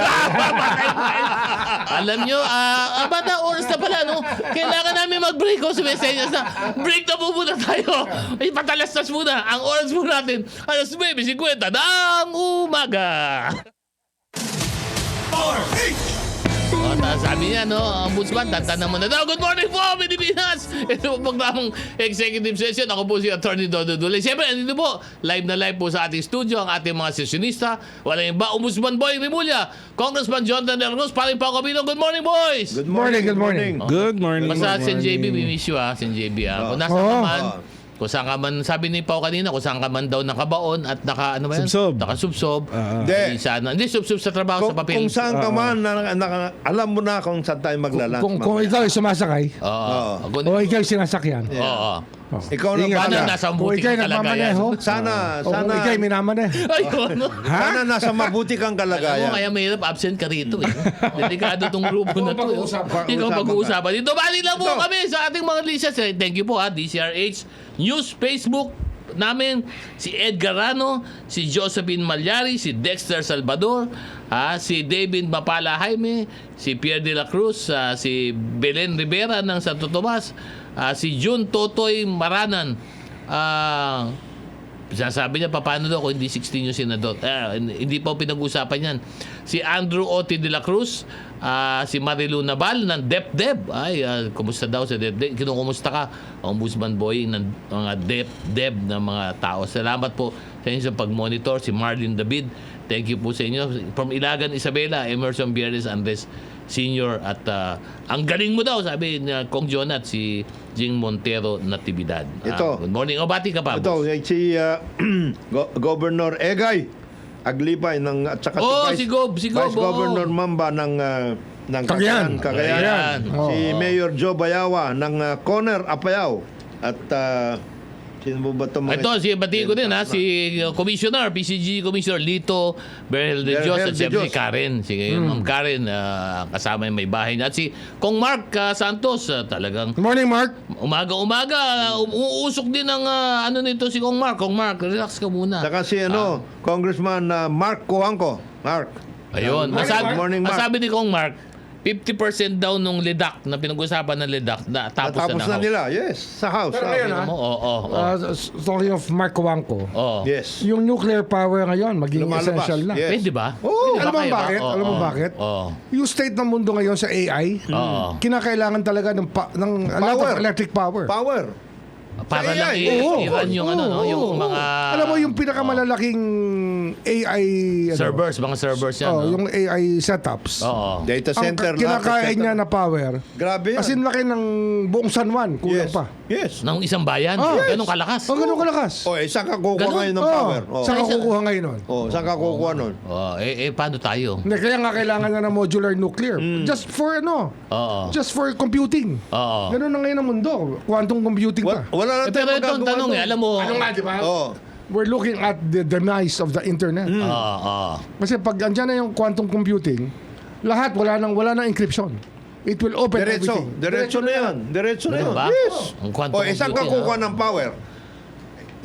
Alam nyo, bata oras na pala, no? Kailangan namin mag-break ko sa messages na break na po muna tayo. Ay, patalastas muna. Ang oras po natin, alas 9:50 ng umaga. Sabi niya, no, ang Ombudsman, tantanan mo na daw. Good morning po, Pilipinas! Ito po programang executive session. Ako po si Attorney Dodo Dulay. Siyempre, andito po, live na live po sa ating studio, ang ating mga sessionista. Walang iba, Ombudsman Boy Rimulya, Congressman Jonathan De La Cruz, paring Pao Cabino. Good morning, boys! Good morning. Good morning. Basta Good Sen JB, we morning. miss you, Sen JB. Kung nasa ka man, kung saan ka man, sabi ni Pao kanina, kung saan ka man daw nakabaon at ano ba yan? Subsob. Nakasubsob. Hindi. Hindi subsob sa trabaho, sa papel. Kung saan ka man, alam mo na kung saan tayo maglalans. Kung ikaw ay sumasakay, Oo. o ikaw ay sinasakyan, Oo. Ikaw na Ingat Paano pala. nasa o mabuti ikaw ay kang kalagayan? nagmamaneho, Sana, o kung ikaw ay minamaneho. Ayun. sana nasa mabuti kang Alam mo, kalagayan. kaya mahirap absent ka rito eh. Delikado tong grupo na to. Pag-uusapan. Ikaw pag-uusapan. Dito, bali lang po Ito. kami sa ating mga listeners. Thank you po DCRH News Facebook namin, si Edgar Rano, si Josephine Malyari, si Dexter Salvador, si David Mapala Jaime, si Pierre de la Cruz, si Belen Rivera ng Santo Tomas, si June Totoy Maranan. Sasabi niya, paano daw kung hindi 16 yung senador? Hindi pa pinag-usapan yan. Si Andrew Oti de la Cruz, si Marilu Naval ng DepDep. Kumusta daw sa DepDep? Kinukumusta ka? Ombudsman Boy ng mga DepDep ng mga tao. Salamat po sa inyo sa pag-monitor. Si Marlene David, thank you po sa inyo. From Ilagan, Isabela, Emerson Biernes, Andres Senior, at ang galing mo daw, sabi ni Kong Jonat, si Jing Montero Natividad. Ito. Good morning. O, bati ka pa. Ito, boss. si Governor Egay. Aglipay at saka Si Gob, Vice oo. Governor Mamba ng Cagayan. Cagayan. Si Mayor Joe Bayawa ng Conner, Apayao. At sino ba ito mga... Ito, batiin ko din si Commissioner, PCG Commissioner Lito Berhel de Dios, Berhel at de siyempre Dios. si Karen, si Ma'am Karen, kasama yung may bahay niya. At si Kong Mark Santos, talagang Good morning, Mark. umaga, umuusok din ng nito si Kong Mark. Kong Mark, relax ka muna. Saka si Congressman Mark Coangco. Mark. Ayun, Good morning, Mark. masabi ni Kong Mark, 50% daw nung LEDAC, na pinag-usapan ng LEDAC, tapos Natapos na na nila. Yes, sa House. Pero ngayon, talking of Mark Coangco, Yes. yung nuclear power ngayon, maging Lumalabas. essential na. Yes. Pwede ba? Oo. Alam mo Kaya ba? bakit? Alam mo bakit? Yung state ng mundo ngayon sa AI, kinakailangan talaga ng a lot of Power. electric power. Power. Para Sa lang AI. i-run yung yung mga... Alam mo yung pinakamalalaking AI mga servers yan. yung AI setups. Oo. Data Ang center. kinakain niya na power. Grabe yan. As in laki ng buong San Juan, kulang Yes. pa. Yes. Ng isang bayan. Yes. Ganun kalakas. Ganun kalakas. Saan ka kukuha Ganun. ngayon ng power? Saan ka kukuha ngayon nun? Saan ka kukuha nun? Paano tayo? Hindi, kaya nga kailangan na ng modular nuclear. Just for Oo. just for computing. Oo. Ganun na ngayon ang mundo. Quantum computing pa. Wala na Pero tayong ito ang magagawa tanong doon. alam mo. Ano nga, di ba? Oo. We're looking at the demise of the internet. Oo. Kasi pag andyan na yung quantum computing, lahat wala nang encryption. It will open everything. Diretso na yan. Diretso na Ganun yan. ba? Yes. Ang quantum Saan ka computing, kukuha ng power?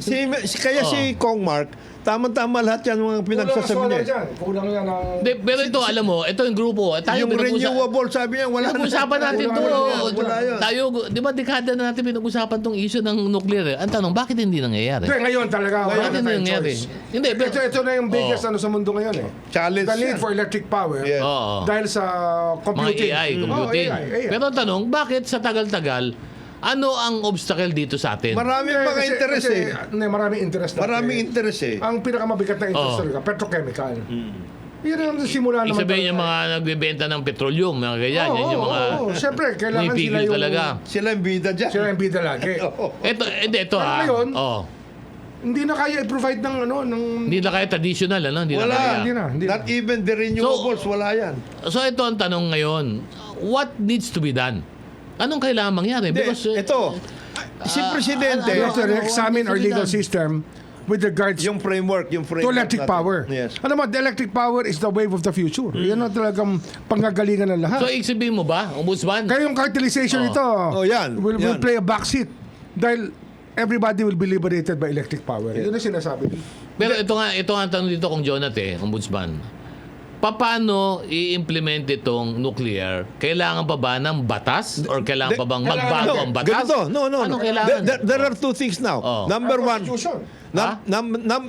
Si Kong Mark, tama-tama lahat yan mga pinagsasabi niya. Kulang yan ang... Pero ito, alam mo, ito yung grupo. Tayo Yung renewable, sabi niya, wala na. Pinag-usapan natin to. Wala yan. Tayo, di ba dekada na natin pinag-usapan tong issue ng nuclear. Ang tanong, bakit hindi nangyayari? Hindi, ngayon talaga. Wala Bakit na hindi tayong nangyayari? choice. Hindi, pero... Ito na yung biggest sa mundo ngayon eh. Challenge The need yan. for electric power Yes. Oo. dahil sa Mga computing. AI, Oo, computing. AI. Pero ang tanong, bakit sa tagal-tagal, ano ang obstacle dito sa atin? Maraming mga interest eh. Maraming interest. Maraming interest eh. Ang pinakamabigat na interest talaga, petrochemical. Yun ang simula naman. Sabihin yung mga nagbebenta ng petroleum, mga ganyan. Yan yung mga... Siyempre, kailangan sila Pinipigil yung... talaga. Sila yung bida dyan. Sila yung bida lagi. Ito Pero ngayon, Oh. Hindi na kaya i-provide ng Hindi na kaya traditional, Hindi na kaya. Wala. Hindi na. Not even the renewables, wala yan. So ito ang tanong ngayon. What needs to be done? Anong kailangan mangyari? Hindi, Because, ito, si Presidente, We have to re-examine our legal system with regards yung framework to electric natin. power. Yes. Alam mo, the electric power is the wave of the future. Yan ang talagang panggagalingan ng lahat. So, sabihin mo ba, Ombudsman? Kaya yung cartelization ito yan. will Yan. play a backseat dahil everybody will be liberated by electric power. Yun ang sinasabi. Pero ito nga ang tanong dito kung Jonathan, Ombudsman. Paano i-implement itong nuclear? Kailangan pa ba ng batas? Or kailangan pa bang magbago ang batas? Ganito. No. Anong kailangan? There are two things now. Oh. Number one, Constitution.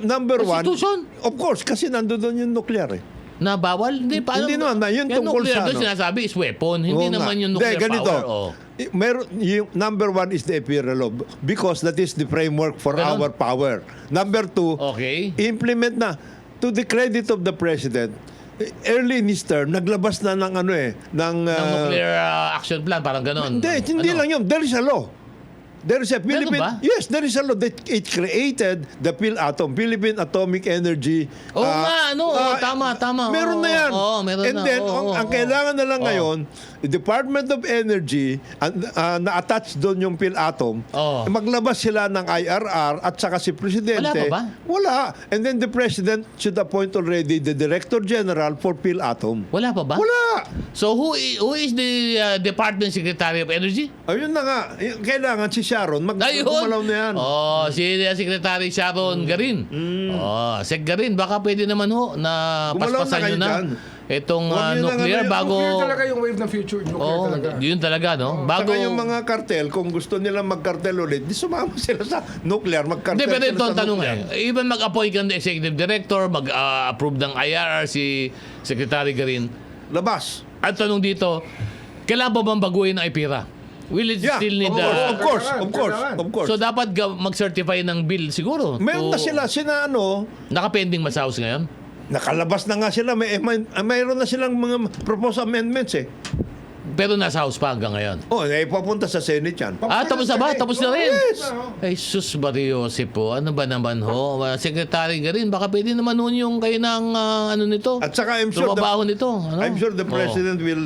number one, Constitution? of course, kasi nandoon yung nuclear eh. Na bawal? Hindi, paano? Hindi naman, yun Kaya tungkol nuclear sa doon ano? sinasabi is weapon. Hindi Oo naman nga. yung nuclear Hindi, ganito. power. Oh. Meron, yung number one is the imperial law because that is the framework for Ganon? our power. Number two, Okay. implement na. To the credit of the president, early in his term, naglabas na ng ng Ng nuclear action plan, parang ganon. hindi lang yun. There is a law. There is a Philippine... ba? Yes, there is a law that it created the PhilAtom, Philippine Atomic Energy. Oo nga, tama. Meron na yan. Oo, meron And na. then, Oo, ang kailangan na lang ngayon, the Department of Energy, na-attach doon yung PhilAtom, Oo. maglabas sila ng IRR at saka si Presidente. Wala pa ba? Wala. And then the President should appoint already the Director General for PhilAtom. Wala pa ba? Wala. So who is the Department Secretary of Energy? Ayun na nga. Kailangan si Sharon gumalaw na yan. Oh, si Secretary Sharon Garin. Oh, Sec Garin, baka pwede naman na Gumalaw paspasan na kayo nyo na dyan. itong Huwag nyo na nuclear nga- bago... Nuclear talaga yung wave ng future. Nuclear Oh, talaga. yun talaga, no? Bago... Saka yung mga kartel, kung gusto nila magkartel ulit, di sumama sila sa nuclear, magkartel Hindi, pero sila ito sa ang tanong nuclear. even mag-appoint ka ng executive director, mag-approve ng IRR si Secretary Garin, Labas. at tanong dito, kailangan ba bang baguhin ang IPIRA? Will it Yeah, still need of course, Kailangan, of course, kailangan. of course. So dapat mag-certify ng bill siguro. Meron na sila, Nakapending sa House ngayon? nakalabas na nga sila, mayroon na silang mga proposed amendments eh. Pero nasa House pa hanggang ngayon. Papunta sa Senate yan. Tapos na ba? Tapos na rin? Yes! Ay, sus, Mariosip po. Ano ba naman ho? Secretary ka rin. Baka pwede naman ho yung kayo ng ano nito. At saka I'm sure trabaho nito. Ano? I'm sure the President will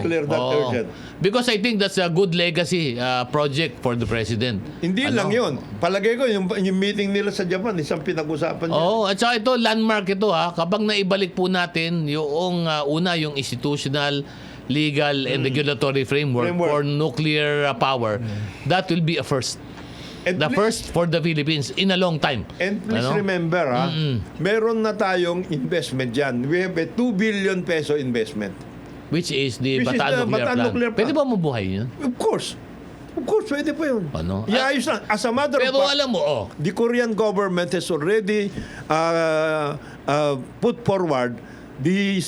declare that urgent. Because I think that's a good legacy project for the President. Hindi lang yun. Palagay ko, yung meeting nila sa Japan, isang pinag-usapan niya. At saka ito, landmark ito kapag naibalik po natin yung yung institutional, legal, and regulatory framework for nuclear power, that will be a first. And The first for the Philippines in a long time. And please remember, meron na tayong investment dyan. We have a 2 billion peso investment. Which is the Which is Bataan the Bataan Nuclear Plant. Pwede ba mabuhay yun? Of course, pwede pa yun. Ano? Iayos lang. As a matter Pero of fact, alam mo, the Korean government has already put forward the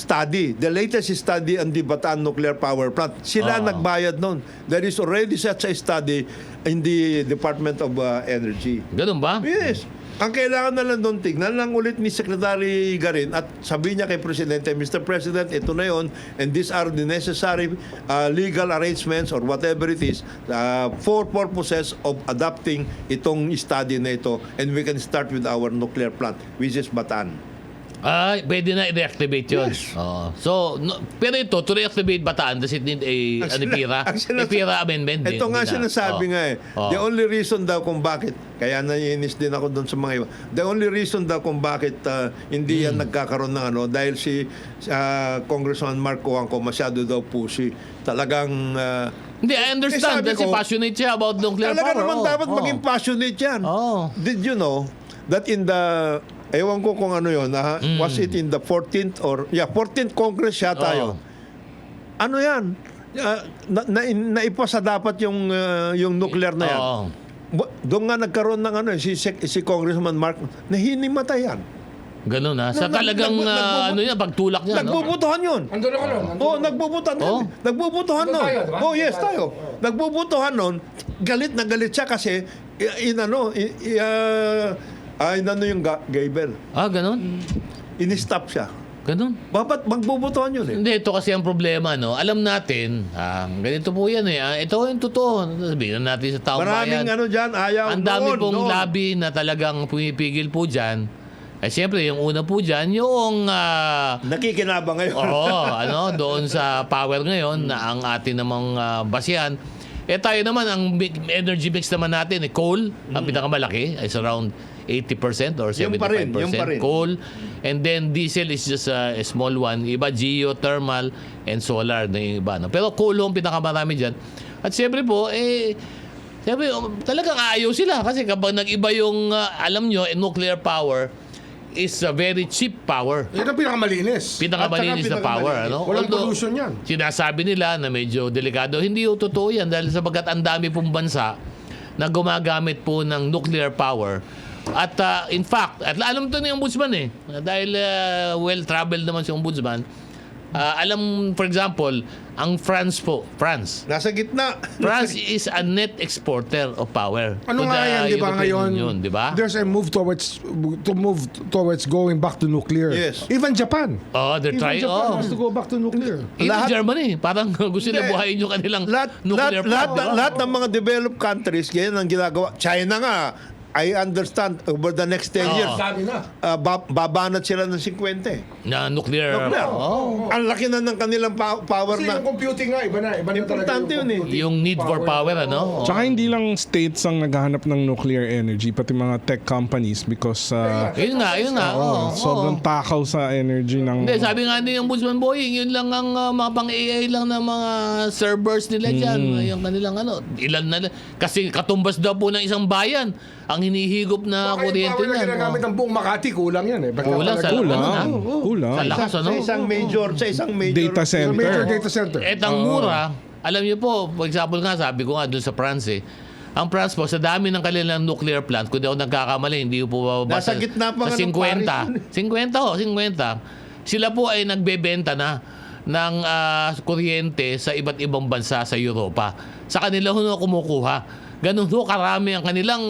latest study on the Bataan Nuclear Power Plant. Sila nagbayad nun. There is already such a study in the Department of Energy. ganun ba? Yes. Ang kailangan na lang doon, tignan lang ulit ni Secretary Garin at sabihin niya kay Presidente, Mr. President, ito na yon, and these are the necessary legal arrangements or whatever it is for purposes of adopting itong study na ito, and we can start with our nuclear plant, which is Bataan. Ay, pwede na i-reactivate yun. Yes. So, pero ito, to reactivate Bataan, does it need a PIRA amendment? Ito nga sinasabi nga eh. Oh. The only reason daw kung bakit, kaya naiinis din ako doon sa mga iba, the only reason daw kung bakit hindi yan nagkakaroon ng dahil si Congressman Mark Coangco masyado daw pushy. Talagang... Hindi, I understand. sabi Kasi ko, passionate siya about nuclear talaga power. naman dapat maging passionate yan. Oh. Did you know that in the... Ewan ko kung ano yun, was it in the 14th 14th Congress yata yun. Ano yan? Naipasa dapat yung nuclear na yan. Doon nga nagkaroon ng si Congressman Mark, nahinimatay yan. Ganun Sa talagang pagtulak niya. Nagbubutuhan yun. Andun ako nun. Nagbubutuhan nun. Nagbubutuhan Andun nun. tayo, diba? Yes, tayo. Nagbubutuhan nun. Galit na galit siya kasi yung Gaybel. Ganun? In-stop siya. Ganun? Babat magbubutuhan yun eh. Hindi, ito kasi ang problema, Alam natin, ganito po yan Ito yung totoo. Sabihin natin sa taong Maraming bayan. dyan, ayaw. Ang dami pong noon. lobby na talagang pumipigil po dyan. Siyempre, yung una po dyan, yung... Nakikinabang ngayon. doon sa power ngayon na ang atin namang basihan. Tayo naman, ang energy mix naman natin, coal, ang pinakamalaki, is around 80% or 75%. Yung pa rin. Coal. And then diesel is just a small one. Iba, geothermal and solar na yung iba. Pero coal ang pinakamarami dyan. At siyempre po, siyempre, talagang ayaw sila. Kasi kapag nag-iba yung, alam nyo, nuclear power is a very cheap power. Yan ang pinakamalinis. Pinakamalinis na power. Walang pollution yan. Sinasabi nila na medyo delikado. Hindi yung totoo yan dahil sapagkat ang dami pong bansa na gumagamit po ng nuclear power. At in fact, at alam to ng ombudsman dahil well-traveled naman si ombudsman. Alam, for example, ang France. Nasa gitna. France is a net exporter of power. Ano to nga the yan, di ba European ngayon? Union, di ba? There's a move towards going back to nuclear. Yes. Even Japan. They're Even trying. Japan wants to go back to nuclear. Even Germany, parang gusto nila Hindi. buhayin yung kanilang Lahat nuclear power. lahat ng mga developed countries, ganyan ang ginagawa. China nga, I understand, over the next 10 years, Sabi na. babanat sila ng 50. Na nuclear. Ang laki na ng kanilang power Kasi na. yung computing nga, iba na talaga Importante yun eh. computing Yung need for power, Tsaka hindi lang states ang naghahanap ng nuclear energy, pati mga tech companies because Yun nga. sobrang takaw sa energy ng... Hindi, sabi nga ni yung Ombudsman Boying, yun lang ang mga pang-AI lang ng mga servers nila dyan. Yung kanilang ilan na. Kasi katumbas daw po ng isang bayan ang hinihigop na Baka yung kuryente power na niyan. ginagamit ng buong Makati, kulang yan Basta Kulang sa Kulang. Sa Kulang. lakas, Sa isang major Data Sa major center. data center. Ang mura, alam niyo po, for example nga, sabi ko nga doon sa France ang France po, sa dami ng kanilang nuclear plant, kung di ako nagkakamali, hindi po bababa Nasa gitna pa sa nga ng 50. 50. Sila po ay nagbebenta na ng kuryente sa iba't ibang bansa sa Europa. Sa kanila kumukuha. Ganun karami ang kanilang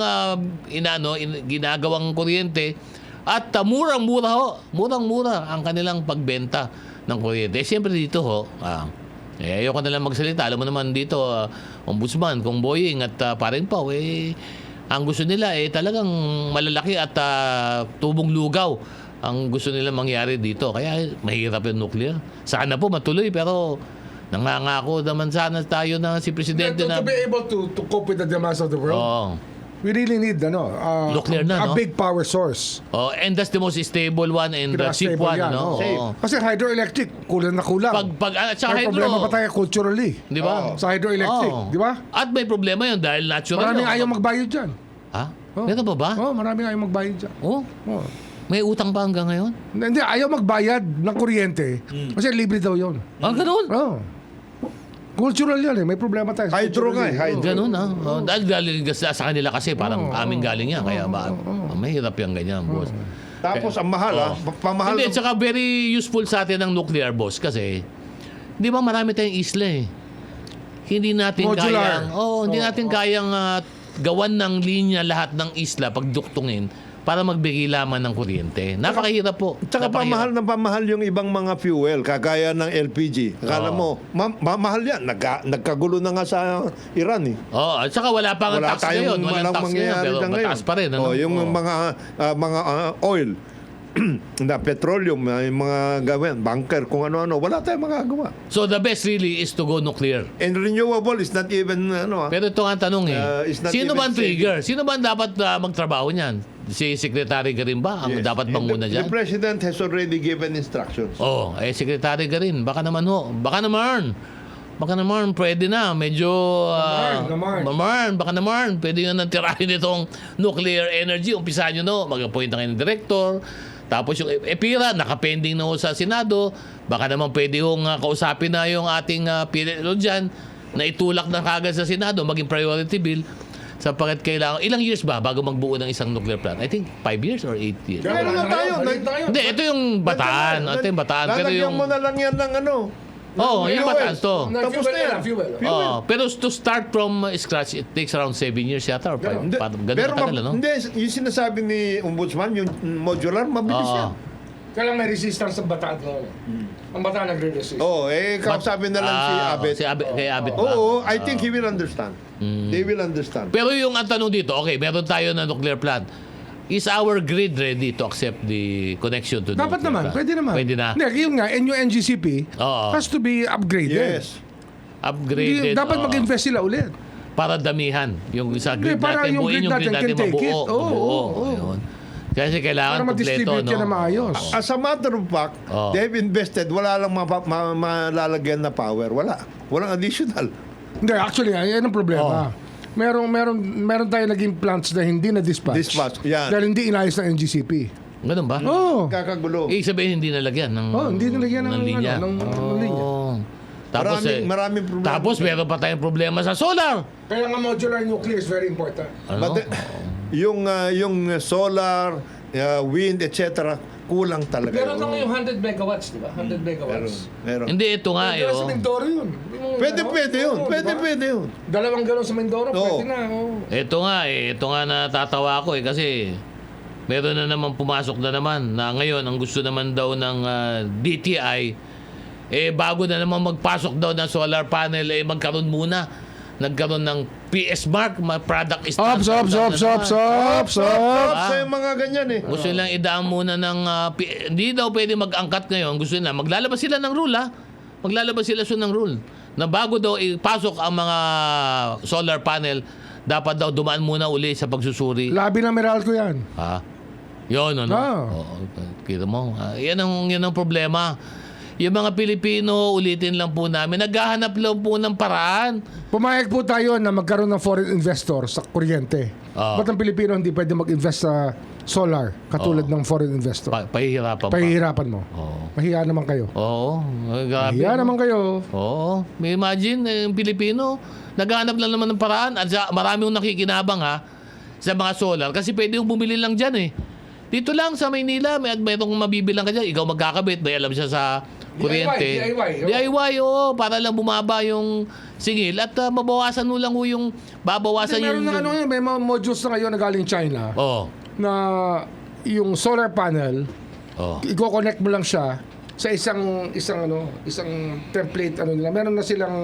ginagawang kuryente at murang-mura Murang-mura ang kanilang pagbenta ng kuryente. Siyempre dito Ayoko na lang magsalita. Alam mo naman dito, Ombudsman, kung Boying at parin Pao, ang gusto nila talagang malalaki at tubong lugaw ang gusto nila mangyari dito. Kaya mahirap yung nuclear. Sana po matuloy, pero nangangako naman sana tayo na si Presidente To na... be able to cope with the demands of the world, Oo. we really need Nuclear na, a no? big power source. Oh, and that's the most stable one and the cheap Pinaka-stable one, yan, no? oo. Oo. Kasi hydroelectric, kulang na kulang. Sa May hydro, problema pa tayo culturally. di ba? Sa hydroelectric, Oo. di ba? At may problema yun dahil natural. Maraming ayaw magbayad dyan. Ha? Oh. Meron ba ba? Oh, maraming ayaw magbayad dyan. Oh, Oh. may utang pa hanggang ngayon? Hindi, ayaw magbayad ng kuryente. Kasi libre daw yun. Ah, ganun? Oh. Cultural yan May problema tayo. sa Hydro nga cultural hydro. Ganun, ha? Oh, dahil galing sa kanila kasi parang aming galing yan. Kaya mahirap yung ganyan, boss. Tapos ang mahal, pamahal. Hindi, tsaka very useful sa atin ang nuclear, boss. Kasi, di ba marami tayong isla eh. Hindi natin Modular. hindi natin kayang gawan ng linya lahat ng isla pagduktungin para magbigay laman ng kuryente. Napakahirap po. Tsaka Napakahirap. pamahal yung ibang mga fuel, kagaya ng LPG. Akala mo, mahal yan. Nagkagulo na nga sa Iran eh. Oh, at saka wala pa nga tax ngayon. Walang tax ngayon, pero mataas pa rin. Ano? Yung mga oil na petroleum, yung mga gawin, bunker, kung ano-ano, wala tayong magagawa. So the best really is to go nuclear. And renewable is not even, Pero ito nga ang tanong it's not sino even ba ang trigger? Sino ba ang dapat magtrabaho niyan? Si Secretary Garin ba ang dapat manguna The dyan? President has already given instructions. Oh, Secretary Garin, baka naman baka naman, pwede na. Medyo... baka naman. Pwede yun ang tirahin itong nuclear energy. Umpisahan nyo, no? Mag-appoint na kayo ng director. Tapos yung EPIRA, nakapending na ho sa Senado. Baka naman pwede hong kausapin na yung ating PLO dyan na itulak na kagad sa Senado, maging priority bill. Sapagkat kailangan, ilang years ba bago magbuo ng isang nuclear plant? I think 5 years or 8 years? Meron na tayo. Hindi, ito yung Bataan. Ito yung Bataan. Pero Lalagyan yung... mo na lang yan ng ano. Oh, yung fuel. Bataan to. Tapos na yan. Fuel. Oh, pero to start from scratch, it takes around 7 years yata or 5. Hindi, Ganun pero katagal, ano? hindi, yung sinasabi ni Ombudsman, yung modular, mabilis yan. Kaya lang may resistance sa bataan ko. Ang bataan nagre-resist. Kausapin na lang si Abet. Kay Abet ba? Oo, I think he will understand. They will understand. Pero yung ang tanong dito, okay, meron tayo na nuclear plant. Is our grid ready to accept the connection to the Dapat nuclear naman, plant? pwede naman. Pwede na. Hindi, yun nga, NUNGCP Oo. has to be upgraded. Yes. Upgraded. Dapat oo. mag-invest sila ulit. Para damihan. Yung sa Hindi, grid para natin, yung buuin grid yung grid natin natin can take mabuo. it. Oo. Ayun. Kasi kailangan Para kompleto, ma-distribute no? ka na maayos. As a matter of fact, Oo. they've invested, wala lang malalagyan na power. Walang additional. Hindi, actually, yan ang problema. Meron tayo naging plants na hindi na-dispatch. Dispatch, yan. Dahil hindi inayos ng NGCP. Ganun ba? Oo. Kakagulo. Ibig sabihin, hindi nalagyan ng Hindi nilagyan ng linya. ng linya. Oo. Tapos, Maraming problema. Tapos meron pa tayong problema sa solar. Kaya nga modular nuclear is very important. Ano? But yung solar, wind, etc., kulang talaga. Meron na ngayong 100 megawatts, di ba? 100 megawatts. Meron. Hindi, ito nga eh. Meron sa Oh. Mindoro yun. Pwede yun. Oo, Pwede diba? yun. Dalawang galon sa Mindoro, Oo. pwede na. Oo. Ito nga natatawa ko kasi meron na naman pumasok na naman na ngayon ang gusto naman daw ng DTI bago na naman magpasok daw ng solar panel magkaroon muna nagkaroon ng PS mark, product standard. Ops. Sa yung mga ganyan eh. Gusto nilang idaan muna ng hindi daw pwede mag-angkat ngayon. Gusto nila maglalabas sila ng rule Maglalabas sila ng rule na bago daw ipasok ang mga solar panel dapat daw dumaan muna uli sa pagsusuri. Labi ng Meralco yan. Yun, ano? Oo, kita mo. Yan ang problema. Yung mga Pilipino, ulitin lang po namin, naghahanap lang po ng paraan. Pumayag po tayo na magkaroon ng foreign investor sa kuryente. Ba't ang Pilipino hindi pwede mag-invest sa solar katulad ng foreign investor? Pahihirapan pa. Pahihirapan mo. Mahiya naman kayo. Oo. Grabe. Mahiya naman kayo. Oo. May imagine, yung Pilipino, naghahanap lang naman ng paraan. At marami yung nakikinabang sa mga solar. Kasi pwede yung bumili lang dyan Dito lang sa Maynila, mayroong mabibilang ka dyan. Ikaw magkakabit, may alam siya sa kuryente. DIY, oo. Para lang bumaba yung singil. At mabawasan mo lang yung babawasan Meron yung... na may mga modules na ngayon na galing China Oo. na yung solar panel, i-connect mo lang siya sa isang template nila. Meron na silang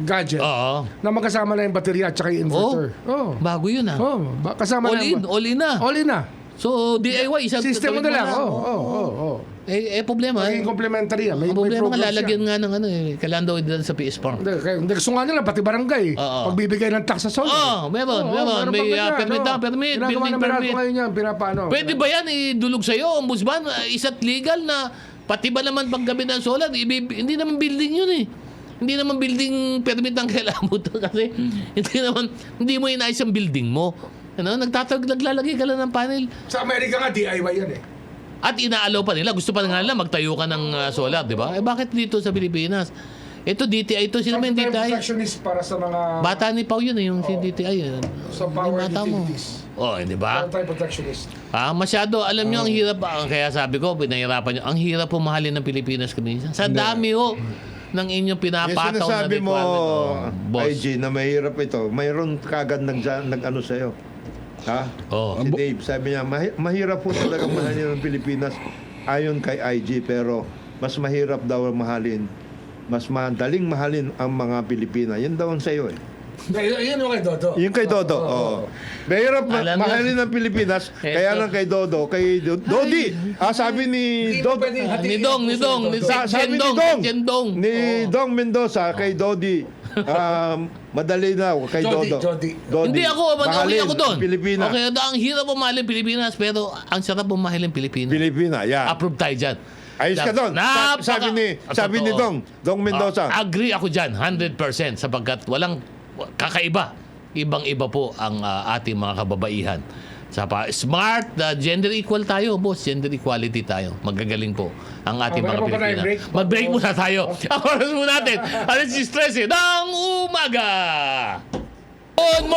gadget Oo. na magkasama na yung baterya at saka yung inverter. Oh. Bago yun ah. Kasama All in, na. all in na. All in na. So, DIY, isang System mo tutuloy na lang. na. Problema. Maging complementary yan. Ang problema nga programs lalagyan yan. nga ng kailangan daw idala sa PS Farm. Hindi, gusto nga nila, pati barangay. Oo. Pagbibigay ng tax sa solar. Meron. May permit, building permit. Ngayon yan, pinapano. Pwede ba yan idulog sa'yo, ombudsman? Isa't legal na pati ba naman paggabi ng solar, hindi naman building yun eh. Hindi naman building permit ang kailangan mo to kasi hindi mo inayos ang building mo. Naglalagay ka lang ng panel. Sa Amerika nga, DIY yan eh. At inaalaw pa nila, gusto pa nga nila magtayo ka ng solar, di ba? Bakit dito sa Pilipinas? Ito DTI, ito sino may DTI? Protectionist para sa mga... Bata ni Pao yun yung si DTI. Sa power Yung bata mo. utilities. Di ba? Anti-protectionist. Masyado, alam nyo, ang hirap, kaya sabi ko, pinahirapan nyo, ang hirap pumahalin ng Pilipinas kanina. Sa dami ng inyong Yung pinapataw na sinasabi mo, boss. IG, na mahirap ito, mayroon kagad nag-ano sa'yo. Ha? Oh. Si Dave, sabi niya, mahirap po talaga mahalin ng Pilipinas ayon kay IG, pero mas mahirap daw mahalin, mas madaling mahalin ang mga Pilipina. Yan daw ang sa'yo eh. Yan yung kay Dodo. Yung kay Dodo. Mahirap Alam mo- mahalin ng Pilipinas, kaya lang kay Dodo, kay Dodi. Sabi ni Dodo. Ni Dong, Sabi ni Dong. Ni Dong Mendoza kay Dodi. Madali na kay Jody, Dodo. Jody. Hindi ako, okay Mahalin ako doon. ang Pilipinas. Okay, ang hirap pumahalin Pilipinas, pero ang sarap pumahalin Pilipinas. Pilipina, yan. Approve tayo dyan. Ayos ka doon. Sabi ni Dong Mendoza. Agree ako dyan, 100%, sapagkat walang kakaiba. Ibang-iba po ang ating mga kababaihan. Smart, gender equal tayo, boss. Gender equality tayo. Magagaling po ang ating mga meron pa ba tayong Pilipina. break? Mag-break muna tayo. Ang oras mo natin. Alas 6:13 ng umaga. Good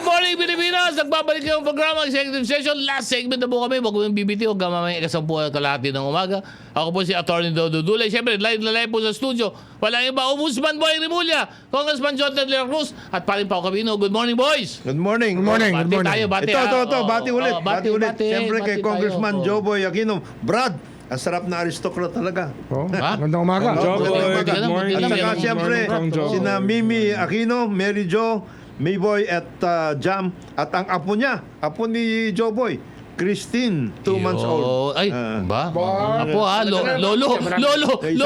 morning, Pilipinas! Nagbabalik yung programa, executive session. Last segment na po kami. Huwag mo yung BBT. Huwag ka mamaya kasampu at kalahati ng umaga. Ako po si Atty. Dodo Dulay. Siyempre, live na live po sa studio. Walang iba, Ombudsman Boy Rimulya, Congressman John De La Cruz, at parin Pao Cabino. Good morning, boys! Good morning. Bati tayo, bati. Bati ulit. Bati ulit. Siyempre kay Bati Congressman tayo. Joboy Aquino. Brad, ang sarap na aristocrat talaga. Ha? Magandang umaga. Joboy, Good good morning. At saka Good siyempre, morning, Joboy. sina Mimi Aquino, Mary Jo, Mayboy at Jam. At ang apo niya, apo ni Joboy, Christine, 2 months old. Ay, ba? Apo ha, Lolo Joboy.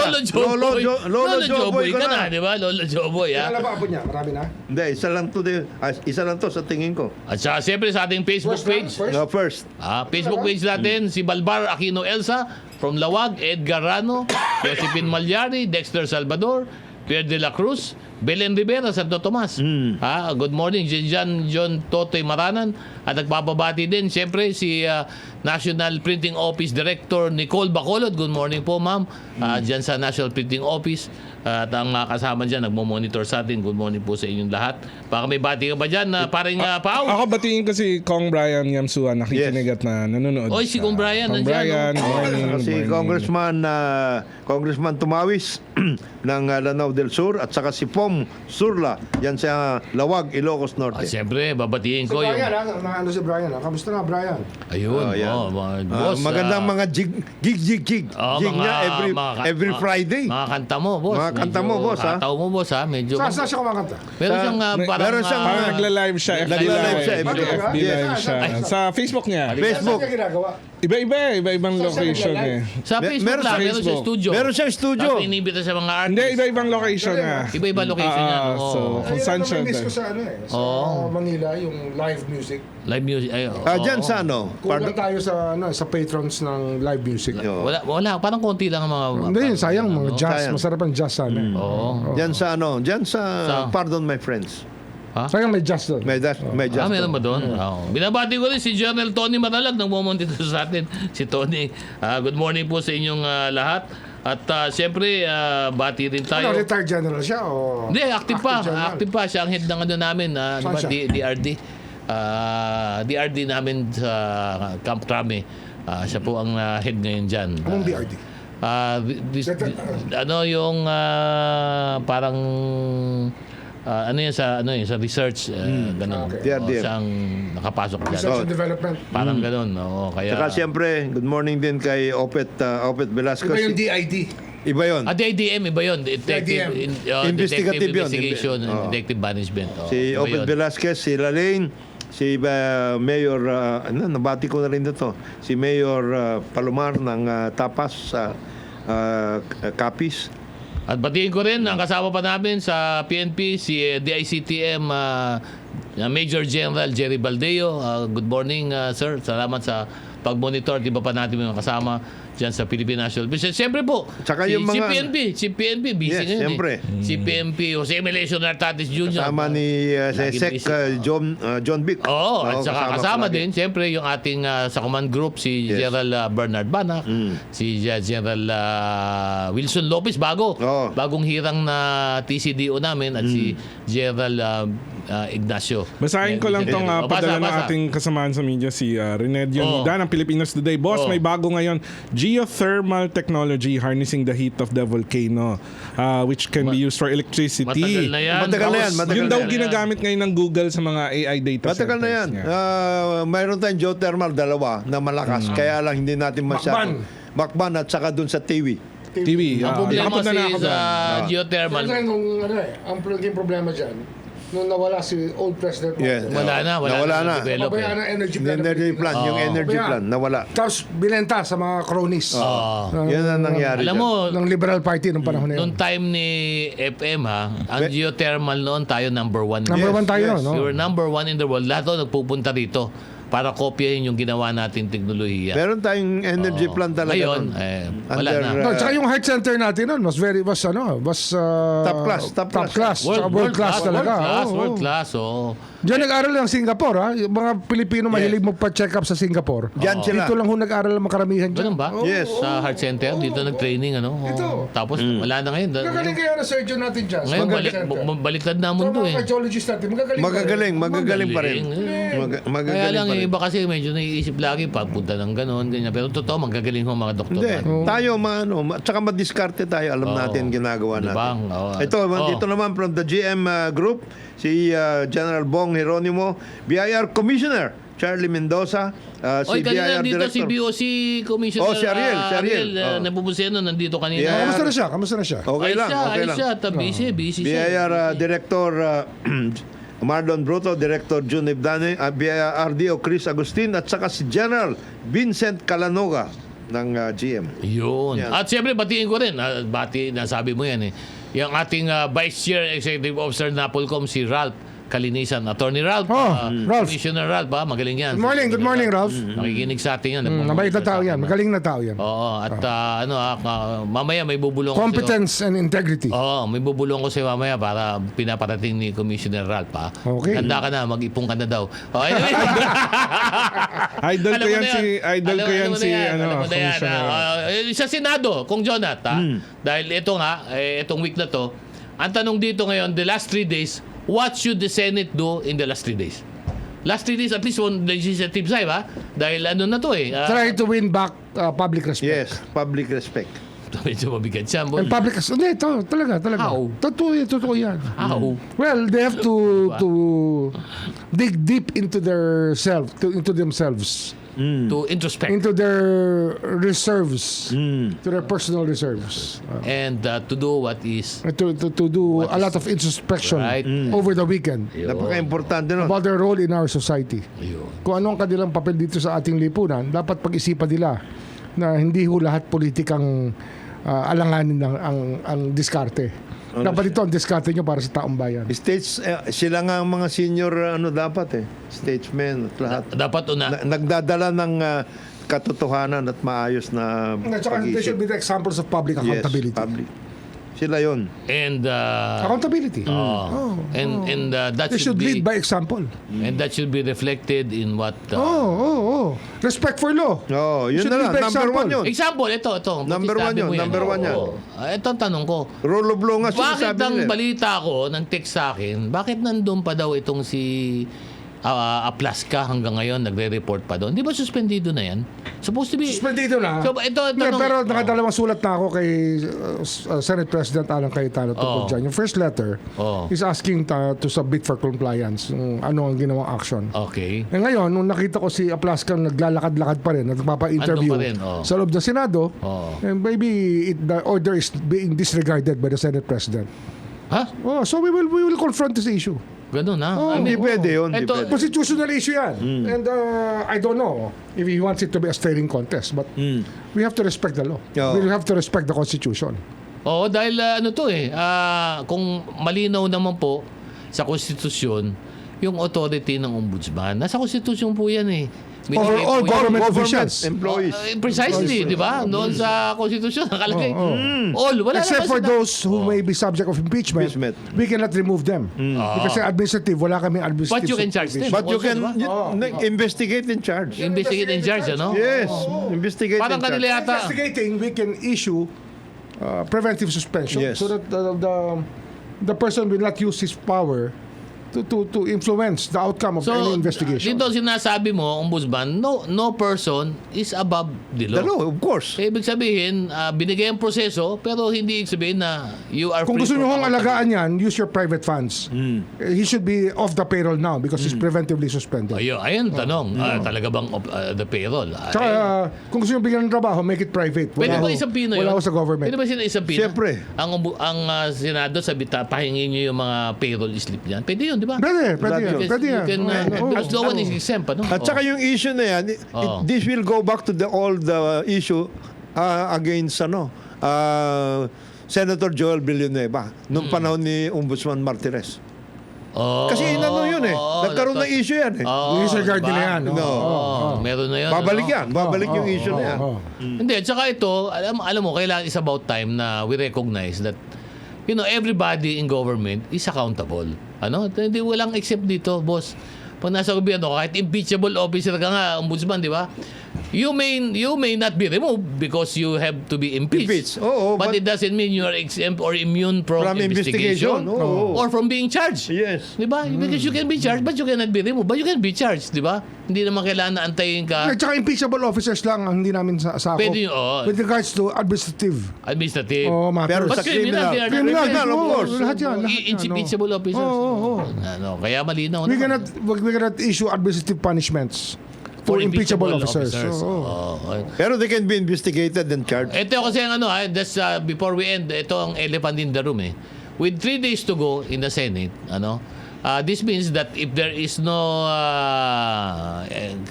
Lolo Joboy ka ka na, na. di ba? Lolo Joboy, ha? Ano ba apo niya? Marami na? Hindi, isa lang to sa tingin ko. At saka siyempre sa ating Facebook page. No, first. Facebook page natin, si Balbar Aquino Elsa, from Lawag, Edgar Rano, Josephine Malyari, Dexter Salvador, Pierre De La Cruz, Belen Rivera, Santo Tomas. Good morning, John Totoy Maranan. At nagpapabati din, siyempre, si National Printing Office Director Nicole Bacolod. Good morning po, ma'am. Diyan sa National Printing Office. At ang mga kasama dyan, nagmo-monitor sa atin. Good morning po sa inyong lahat. Baka may bati ka ba dyan, paring Pao? Ako batiin ko si Kong Brian Yamsua, nakikinig at na nanonood. Oy, si Kong Brian, Kong nandiyan, Brian, no? morning. Si morning. Congressman Tumawis ng Lanao del Sur at saka si Pom Surla yan sa Lawag, Ilocos Norte. Siyempre, babatiin Si ko yung... Brian, ano si Brian? Kamusta na, Brian? Ayun, yan. mga boss. Magandang mga gig mga- niya every Friday. Mga kanta mo, boss. Mga kanta mo, boss, ha? Kataw mo, boss, ha? Medyo... Saan siya kumakanta? Meron siyang parang... meron siyang, Parang nagla-live siya. Nagla-live siya, FB yes. live siya. Sa Facebook niya. Facebook. Saan niya ginagawa? Iba-ibang Saan siya location nagla-live? eh. Sa Facebook meron lang, sa meron sa Facebook. studio. Meron siyang studio. Tapos inibita sa mga Hindi, artists. iba-ibang location niya. Iba-iba location niya. Ah, oo. so, kung saan siya. Miss ko sa sa Manila, yung live music. Live music. Ay, Diyan oo. sa ano? Kulang tayo sa patrons ng live music. Wala. Parang konti lang ang mga... Hindi, sayang mga jazz. Sayang. Masarap ang jazz sana. Oo. Diyan sa ano? Diyan sa Pardon My Friends. Sayang may jazz doon. May just Meron ba doon? Oo. Binabati ko rin si General Tony Manalag ng monitor sa atin. Si Tony. Good morning po sa inyong lahat. At siyempre, bati rin tayo. Retired general siya o... Hindi, active pa. general? Active pa. Siya ang head ng ano namin. Saan siya? DRD. DRD namin sa Camp Trame. Siya po ang head ngayon dyan. Anong BRD? Ano yung parang ano yan sa research ganun. DRDM. Siyang nakapasok diyan. Research and development. Parang ganun. Oo, kaya Saka siyempre, good morning din kay Opet Velasquez. Iba yung DID. Iba yun. DIDM iba 'yon, Detective DIDM. Investigative yun. Investigation, Oo. Detective Management. Si iba Opet yun. Velasquez, si Lalaine, si Mayor, nabati ko na rin ito, si Mayor Palomar ng Tapas, Capiz. At batiin ko rin ang kasama pa namin sa PNP si DICTM Major General Jerry Baldeo. Good morning sir. Salamat sa pag-monitor. Di ba pa natin yung kasama dyan sa Philippine National Police. Siyempre po, Tsaka si, yung mga- si PNP busy Yes, ngayon siyempre. Si PNP, Jose Emilio Nartatis Jr. Kasama ni Laging Sec busy. John Vic. Oo, at saka kasama palagi. din, siyempre, yung ating sa command group, si Yes. General Bernard Banac, si General Wilson Lopez, Oo. bagong hirang na TCDO namin, at si General Ignacio. Basahin ko lang tong O, padala ng basa. ating kasamaan sa media, si Renedio Oh. Nida ng Pilipinas Today. Boss, Oh. may bago ngayon, geothermal technology harnessing the heat of the volcano, which can be used for electricity. Matagal na yan. Matagal na yan, Tapos, matagal Yun na daw yan. ginagamit ngayon ng Google sa mga AI data Matagal na yan. centers niya. Mayroon tayong geothermal, dalawa, na malakas. Kaya lang hindi natin masyado. Makban at saka dun sa Tiwi. TV. Ang problema nakapunta na ako sa doon. geothermal, Ang naging problema dyan, nung nawala si old President Yes. Marcos. Nawala na. develop, Pabayaan ng energy plan. Energy plan, yung energy Pabayaan. plan, nawala. Tapos binenta sa mga cronies. Yan ang nangyari Alam dyan. mo, Ng Liberal Party nung panahon na yun. noong time ni FM ang geothermal noon tayo number one. Number one tayo, yes. no? We were number one in the world. Lahat to nagpupunta rito para kopyahin yung ginawa nating teknolohiya. Meron tayong energy plan talaga. Ngayon, nun. wala Under, na. No, tsaka yung heart center natin nun was Top class, top class. World class talaga. Oo, World oo. class, oo. Diyan nag-aral ng Singapore, ha? Yung mga Pilipino mahilig magpa-check up sa Singapore. Diyan sila. Dito lang ho nag-aral ang makaramihan dyan. Ganun ba? Oo, Yes. oo. Sa heart center, dito nag-training, ano? Oo. Ito. Tapos, wala na ngayon. Magaling kaya na surgeon natin dyan. sa Ngayon, heart center. baliktad na ang mundo Mga eh. cardiologist natin, magagaling. Magagaling pa rin. Kaya Magagaling lang, pa yung rin. iba kasi medyo naiisip lagi, pagpunta ng ganon, ganyan. Pero totoo, magagaling ho mga doktor. Hindi. natin. Tayo, tsaka madiskarte tayo. Alam natin ginagawa Diba? natin. Oo. Ito, Oo. dito naman from the GM Group, si General Bong Jeronimo, BIR Commissioner Charlie Mendoza, si Oy, kanina BIR dito Director. si BOC Commissioner Oh, si Ariel. Oh. Nabubuseno, nandito kanina. Yeah. Kamusta na siya? Okay lang, okay lang. Busy siya. BIR Director Marlon Bruto, Director June Ibdane, BIR RDO Chris Agustin, at saka si General Vincent Calanoga ng GM. Yun. Yan. At siyempre, batiin ko rin. Nasabi mo yan eh. Yung ating Vice Chair Executive Officer Napolcom, si Ralph Kalinisan. Attorney Ralph. Ralph. Commissioner Ralph, magaling yan. Good morning, Ralph. Nakikinig sa atin yan. Mabait na tao yan. Magaling na tao yan. Oo. At mamaya may bubulong ko sa'yo. Competence and integrity. Oo, may bubulong ko sa'yo mamaya para pinaparating ni Commissioner Ralph. Okay. Handa ka na, mag-ipong ka na daw. Oh, anyway. Idol Alam ko mo yan na si Alam mo si na yan. Alam mo na yan, Commissioner. sa Senado, kung Jonat, dahil ito nga, itong week na to, ang tanong dito ngayon, the last 3 days, what should the Senate do in the last 3 days? Last 3 days, at least on legislative side, ha? Dahil ano na to eh. Try to win back public respect. Yes, public respect. Medyo mabigat siya. And public respect. Hindi, ito, talaga. How? Totoo yan. How? Well, they have to dig deep into their self, into themselves, To introspect. into their reserves, to their personal reserves. And to do what is To do a lot of introspection right. over the weekend Napaka-importante nun. about their role in our society. Ayun. Kung ano ang kanilang papel dito sa ating lipunan, dapat pag-isipan nila na hindi ho lahat politikang alanganin ang diskarte. Dapat ito ang diskarte nyo para sa taong bayan. Sila nga ang mga senior dapat statesmen at lahat. Dapat Nagdadala ng katotohanan at maayos na At saka they should be the examples of public accountability. Yes, public. Sila yon. and Accountability. and that They should lead by example. and that should be reflected in what Respect for law. Yun Should na lead lang. by Number example. 1 yun. example ito Number one Sabi yun, mo yan. number one yan. Oo. Ito ang tanong ko, Rule of law nga bakit sinasabi ang nila. balita ko ng text sa akin, bakit nandun pa daw itong si Aplaska hanggang ngayon nagre-report pa doon. Di ba suspendido na yan? Supposed to be... Suspendido na. So, ito Yeah, pero nakadalawang sulat na ako kay Senate President Alan Cayetano tungkol dyan. Yung first letter is asking to submit for compliance yung ano ang ginawang action. Okay. Ngayon, nung nakita ko si Aplaska naglalakad-lakad pa rin at nagpapa-interview Andun pa rin, sa loob ng Senado, maybe the order is being disregarded by the Senate President. Ha? So we will confront this issue. Ganun na. Hindi pwede yun. Hindi Ito- pwede. Constitutional issue yan. And I don't know if he wants it to be a staring contest, but we have to respect the law. Oo. We have to respect the Constitution. Oo, dahil kung malinaw naman po sa konstitusyon, yung authority ng ombudsman, nasa konstitusyon po yan eh. Over all government officials. employees. Precisely, di ba? Doon sa konstitusyon, nakalagay. All, wala Except naman for sila- those who may be subject of impeachment, Impeachment. we cannot remove them. Because administrative, wala kaming administrative. But you can charge them. But you Also, can di ba? investigate in charge. Investigate in charge, ano? Yes, investigate Parang in charge. kanila yata. Investigating, we can issue preventive suspension Yes. so that the person will not use his power to influence the outcome of any investigation. dito sinasabi mo, ombudsman, no person is above the law. The law, of course. Eh, ibig sabihin, binigay ang proseso, pero hindi ibig sabihin na you are Kung free gusto from nyo hong accountability. alagaan yan, use your private funds. He should be off the payroll now because he's preventively suspended. Ayun, tanong. Talaga bang the payroll? Tsaka, kung gusto nyo bigyan ng trabaho, make it private. Pwede Wala ba ho- isang pino Wala yun? ho sa government. Pwede ba isang pino? Siyempre. Ang Senado, pahingin nyo yung mga payroll slip niyan. Pwede yun, di ba? Pwede yan. Because Pwede you yan. can, because no one is exempt, ano? At saka yung issue na yan, this will go back to the old issue against Senator Joel Villanueva nung panahon ni Ombudsman Martirez. Kasi inano yun eh. Nagkaroon ng issue yan eh. Disregard nila yan. Meron na yun. Babalik ano? yan. Babalik yung issue na yan. Hindi, at saka ito, alam mo, kailangan is about time na we recognize that everybody in government is accountable. Hindi walang except dito, boss. Pag nasa gobyerno, kahit impeachable officer ka nga, ombudsman, di ba? You may not be removed because you have to be impeached. Oo, but but- it doesn't mean you are exempt or immune from investigation. Oo. Or from being charged. Yes. Di ba? Because you can be charged, but you cannot be removed. But you can be charged, di ba? Hindi naman kailangan na antayin ka. At saka impeachable officers lang ang hindi namin sako. Pwede yun, oo. With regards to administrative. Administrative. Matters. Pero But sa criminal. they are Criminal, criminal, of course. Lahat yan. impeachable officers. Kaya malinaw We naman. cannot issue administrative punishments for impeachable officers. Pero they can be investigated and charged. Ito kasi ang that's, before we end, ito ang elephant in the room eh. With 3 days to go in the Senate, this means that if there is no,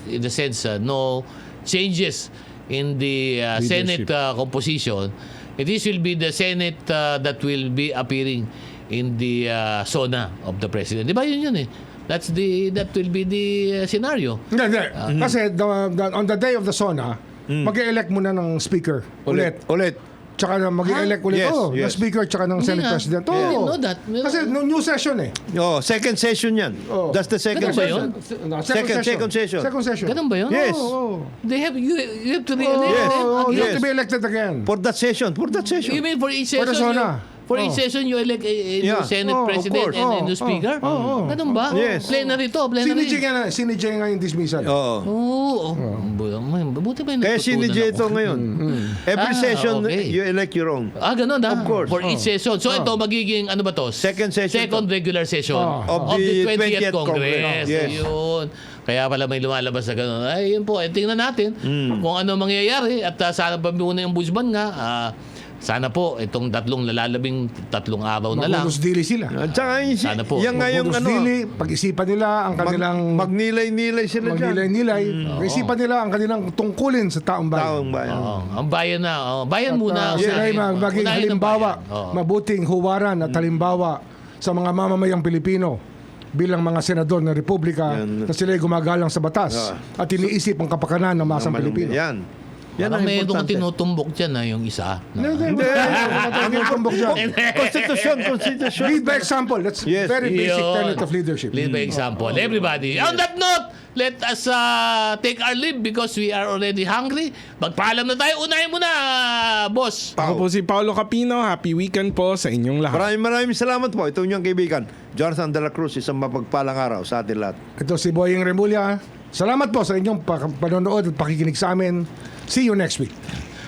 in the sense, no changes in the Senate composition, this will be the Senate that will be appearing in the SONA of the President. Di ba yun eh? That will be the scenario. Hindi. Kasi on the day of the SONA, mag-elect muna ng speaker. Ulit. Tsaka na mag-elect ulit Yes, ng yes. speaker tsaka ng Senate nga. President. I didn't know that. Kasi no, new session eh. Second session yan. That's the second Ganun ba yun? session. Oh. Second session. Second session. Ganun ba yun? Yes. They have you have to re-elect Yes. them You again. have to be elected again. For that session. You mean for each For session? the SONA. For each session you elect a new Yeah. Senate Of President course. and a new Speaker? Ganun ba? Yes. Plenary to, plenary. Sinijay nga yung dismissal. Oo. Buti ba yung Kaya natutunan sinidya ako? ito ngayon. Every session, okay. you elect your own. Ganun Of course. For each session. So ito magiging, ano ba to? Second session Second regular session Of the 20th 20th Congress. Yes. Yun. Kaya pala may lumalabas na gano'n. Ay, yun po. Tingnan natin kung ano mangyayari. At sana pa muna yung ombudsman nga. Sana po, itong tatlong araw na lang. Magudos dili sila. At saka Sana po. yan nga yung Magudos dili, pag-isipan nila ang kanilang magnilay-nilay sila dyan. magnilay-nilay. Pag-isipan nila ang kanilang tungkulin sa taong bayan. Taong bayan. Ang bayan na. Bayan muna. Sila ay unahin. maging Unahin ang halimbawa, bayan. Oo. mabuting huwaran at halimbawa sa mga mamamayang Pilipino bilang mga senador ng Republika Yan. na sila ay gumagalang sa batas at iniisip ang kapakanan ng masang Pilipino. Yan. Yan ang Parang may importante. tinutumbok dyan na yung isa. Hindi. Ang tumbok dyan. Constitution. Lead by example. That's Yes. very basic Yun. tenet of leadership. Lead by example. Everybody. On that note, let us take our leave because we are already hungry. Magpaalam na tayo. Unahin mo na, boss. Ako po si Paolo Capino. Happy weekend po sa inyong lahat. Maraming salamat po. Ito yung kaibigan, Jonathan De La Cruz. Isang mapagpalang araw sa atin lahat. Ito si Boying Remulla. Salamat po sa inyong panonood at pakikinig sa amin. See you next week.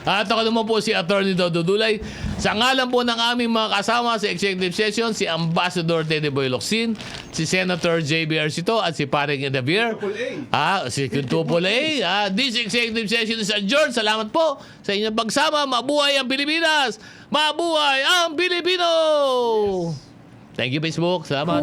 At ako naman po si Attorney Dodo Dulay. Sa ngalan po ng aming mga kasama sa executive session, si Ambassador Teddy Boy Locsin, si Senator J.B. Arcito at si Paring Edavir. Si Quintuple A. This executive session is adjourned. Salamat po sa inyong pagsama. Mabuhay ang Pilipinas! Mabuhay ang Pilipino! Thank you, Facebook. Salamat.